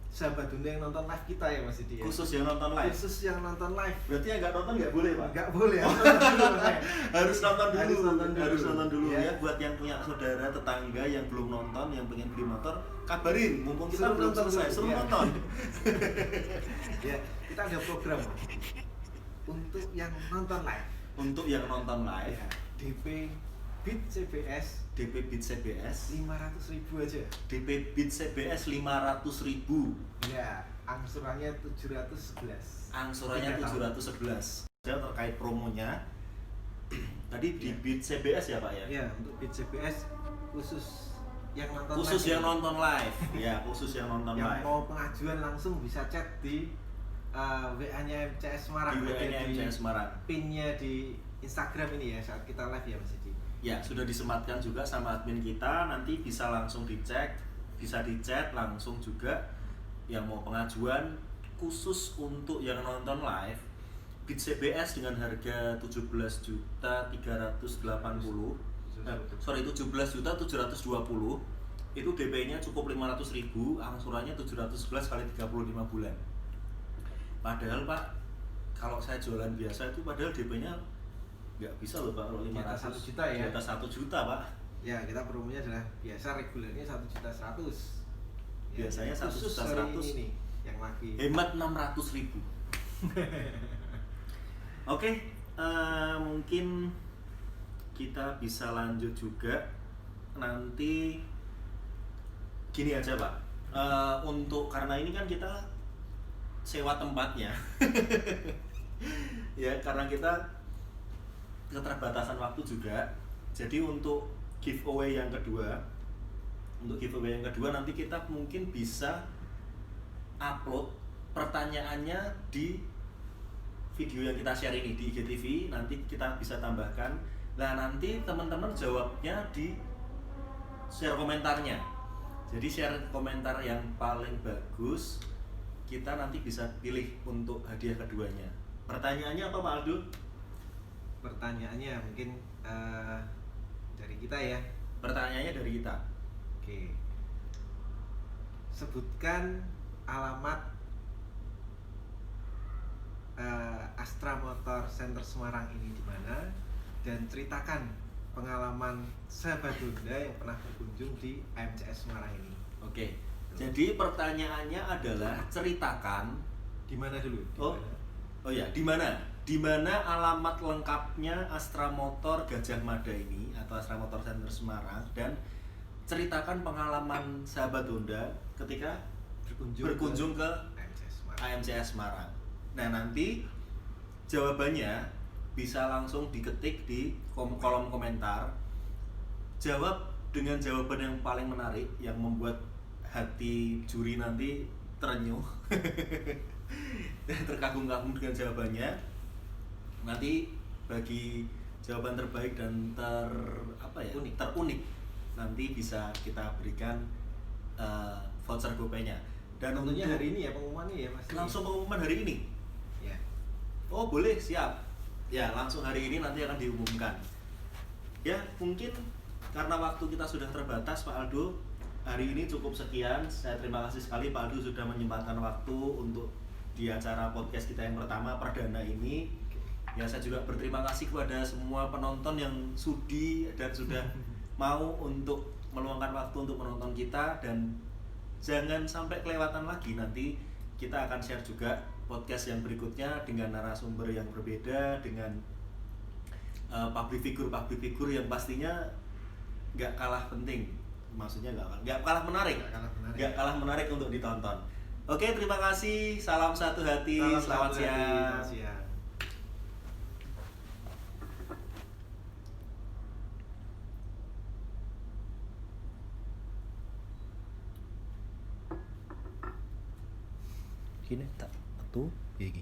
Speaker 2: sahabat Honda yang nonton live kita ya Mas Didi ya.
Speaker 1: Khusus yang nonton live?
Speaker 2: Khusus yang nonton live.
Speaker 1: Berarti yang nggak nonton nggak boleh Pak?
Speaker 2: Nggak boleh.
Speaker 1: Harus nonton dulu. Harus nonton dulu
Speaker 2: Ya.
Speaker 1: ya. Buat yang punya saudara tetangga yang belum nonton, yang pengen beli motor, kabarin. Mumpung kita
Speaker 2: Suruh
Speaker 1: belum
Speaker 2: nonton
Speaker 1: selesai,
Speaker 2: dulu,
Speaker 1: suruh
Speaker 2: ya.
Speaker 1: nonton.
Speaker 2: Ya, kita ada program untuk yang nonton live.
Speaker 1: Untuk yang nonton live,
Speaker 2: Ya, DP Beat CBS
Speaker 1: DP Beat CBS,
Speaker 2: 500.000 aja.
Speaker 1: DP Beat CBS 500.000.
Speaker 2: Ya, Angsurannya 711.
Speaker 1: Angsurannya
Speaker 2: 3 tahun.
Speaker 1: 711. Terkait promonya tadi di
Speaker 2: Ya.
Speaker 1: Beat CBS ya Pak ya?
Speaker 2: Ya, untuk Beat CBS khusus yang nonton
Speaker 1: Khusus
Speaker 2: live
Speaker 1: yang
Speaker 2: ini.
Speaker 1: nonton live. Ya, khusus yang nonton
Speaker 2: Yang
Speaker 1: live.
Speaker 2: mau pengajuan langsung bisa chat di WA-nya MCS Semarang.
Speaker 1: Di
Speaker 2: Ada
Speaker 1: WA-nya MCS Semarang.
Speaker 2: Pin-nya di Instagram ini ya saat kita live ya Mas Edi.
Speaker 1: Ya, sudah disematkan juga sama admin kita, nanti bisa langsung dicek, bisa dicat langsung juga yang mau pengajuan khusus untuk yang nonton live. Beat CBS dengan harga 17.380, 17.720 itu DP-nya cukup 500.000, angsurannya 711 kali 35 bulan. Padahal Pak, kalau saya jualan biasa itu padahal DP-nya nggak bisa loh Pak, kalau
Speaker 2: Di atas
Speaker 1: 500
Speaker 2: 1 juta ya.
Speaker 1: Di atas 1 juta Pak.
Speaker 2: Ya, kita promonya adalah biasa regulernya 1.100.000.
Speaker 1: Biasanya
Speaker 2: khusus
Speaker 1: 1.100.000.
Speaker 2: hari ini nih yang lagi
Speaker 1: Hemat 600.000. Oke, mungkin kita bisa lanjut juga nanti. Gini aja Pak, untuk karena ini kan kita sewa tempatnya. Ya, karena kita keterbatasan waktu juga. Jadi untuk giveaway yang kedua nanti kita mungkin bisa upload pertanyaannya di video yang kita share ini di IGTV. Nanti kita bisa tambahkan. Nah, nanti teman-teman jawabnya di share komentarnya. Jadi share komentar yang paling bagus, kita nanti bisa pilih untuk hadiah keduanya. Pertanyaannya apa Pak Aldo?
Speaker 2: pertanyaannya mungkin dari kita ya.
Speaker 1: Pertanyaannya dari kita.
Speaker 2: Oke. Sebutkan alamat Astra Motor Center Semarang ini di mana dan ceritakan pengalaman sahabat Honda yang pernah berkunjung di AMCS Semarang ini.
Speaker 1: Oke. Jadi pertanyaannya adalah ceritakan
Speaker 2: Di mana dulu? Di
Speaker 1: Oh.
Speaker 2: mana?
Speaker 1: Oh ya, di mana? Di mana alamat lengkapnya Astra Motor Gajah Mada ini atau Astra Motor Center Semarang, dan ceritakan pengalaman sahabat Honda ketika berkunjung ke
Speaker 2: AMCS Semarang.
Speaker 1: AMCS Semarang. Nah, nanti jawabannya bisa langsung diketik di kolom komentar. Jawab dengan jawaban yang paling menarik yang membuat hati juri nanti terenyuh. Terkagum-kagum dengan jawabannya. Nanti bagi jawaban terbaik dan terunik nanti bisa kita berikan voucher GoPay-nya. Dan
Speaker 2: Tentunya
Speaker 1: untuk
Speaker 2: hari ini ya pengumumannya ya Mas.
Speaker 1: langsung pengumuman hari ini.
Speaker 2: Ya.
Speaker 1: Oh boleh, siap. Ya, langsung hari ini nanti akan diumumkan. Ya, mungkin karena waktu kita sudah terbatas Pak Aldo, hari ini cukup sekian. Saya terima kasih sekali Pak Aldo sudah menyempatkan waktu untuk di acara podcast kita yang pertama perdana ini. Ya, saya juga berterima kasih kepada semua penonton yang sudi dan sudah mau untuk meluangkan waktu untuk menonton kita, dan jangan sampai kelewatan lagi, nanti kita akan share juga podcast yang berikutnya dengan narasumber yang berbeda, dengan public figure yang pastinya nggak kalah penting, maksudnya nggak kalah menarik, nggak kalah menarik untuk ditonton. Oke, terima kasih, salam satu hati, selamat siang.
Speaker 2: Selamat siang.
Speaker 1: Gini tak tuh, gini.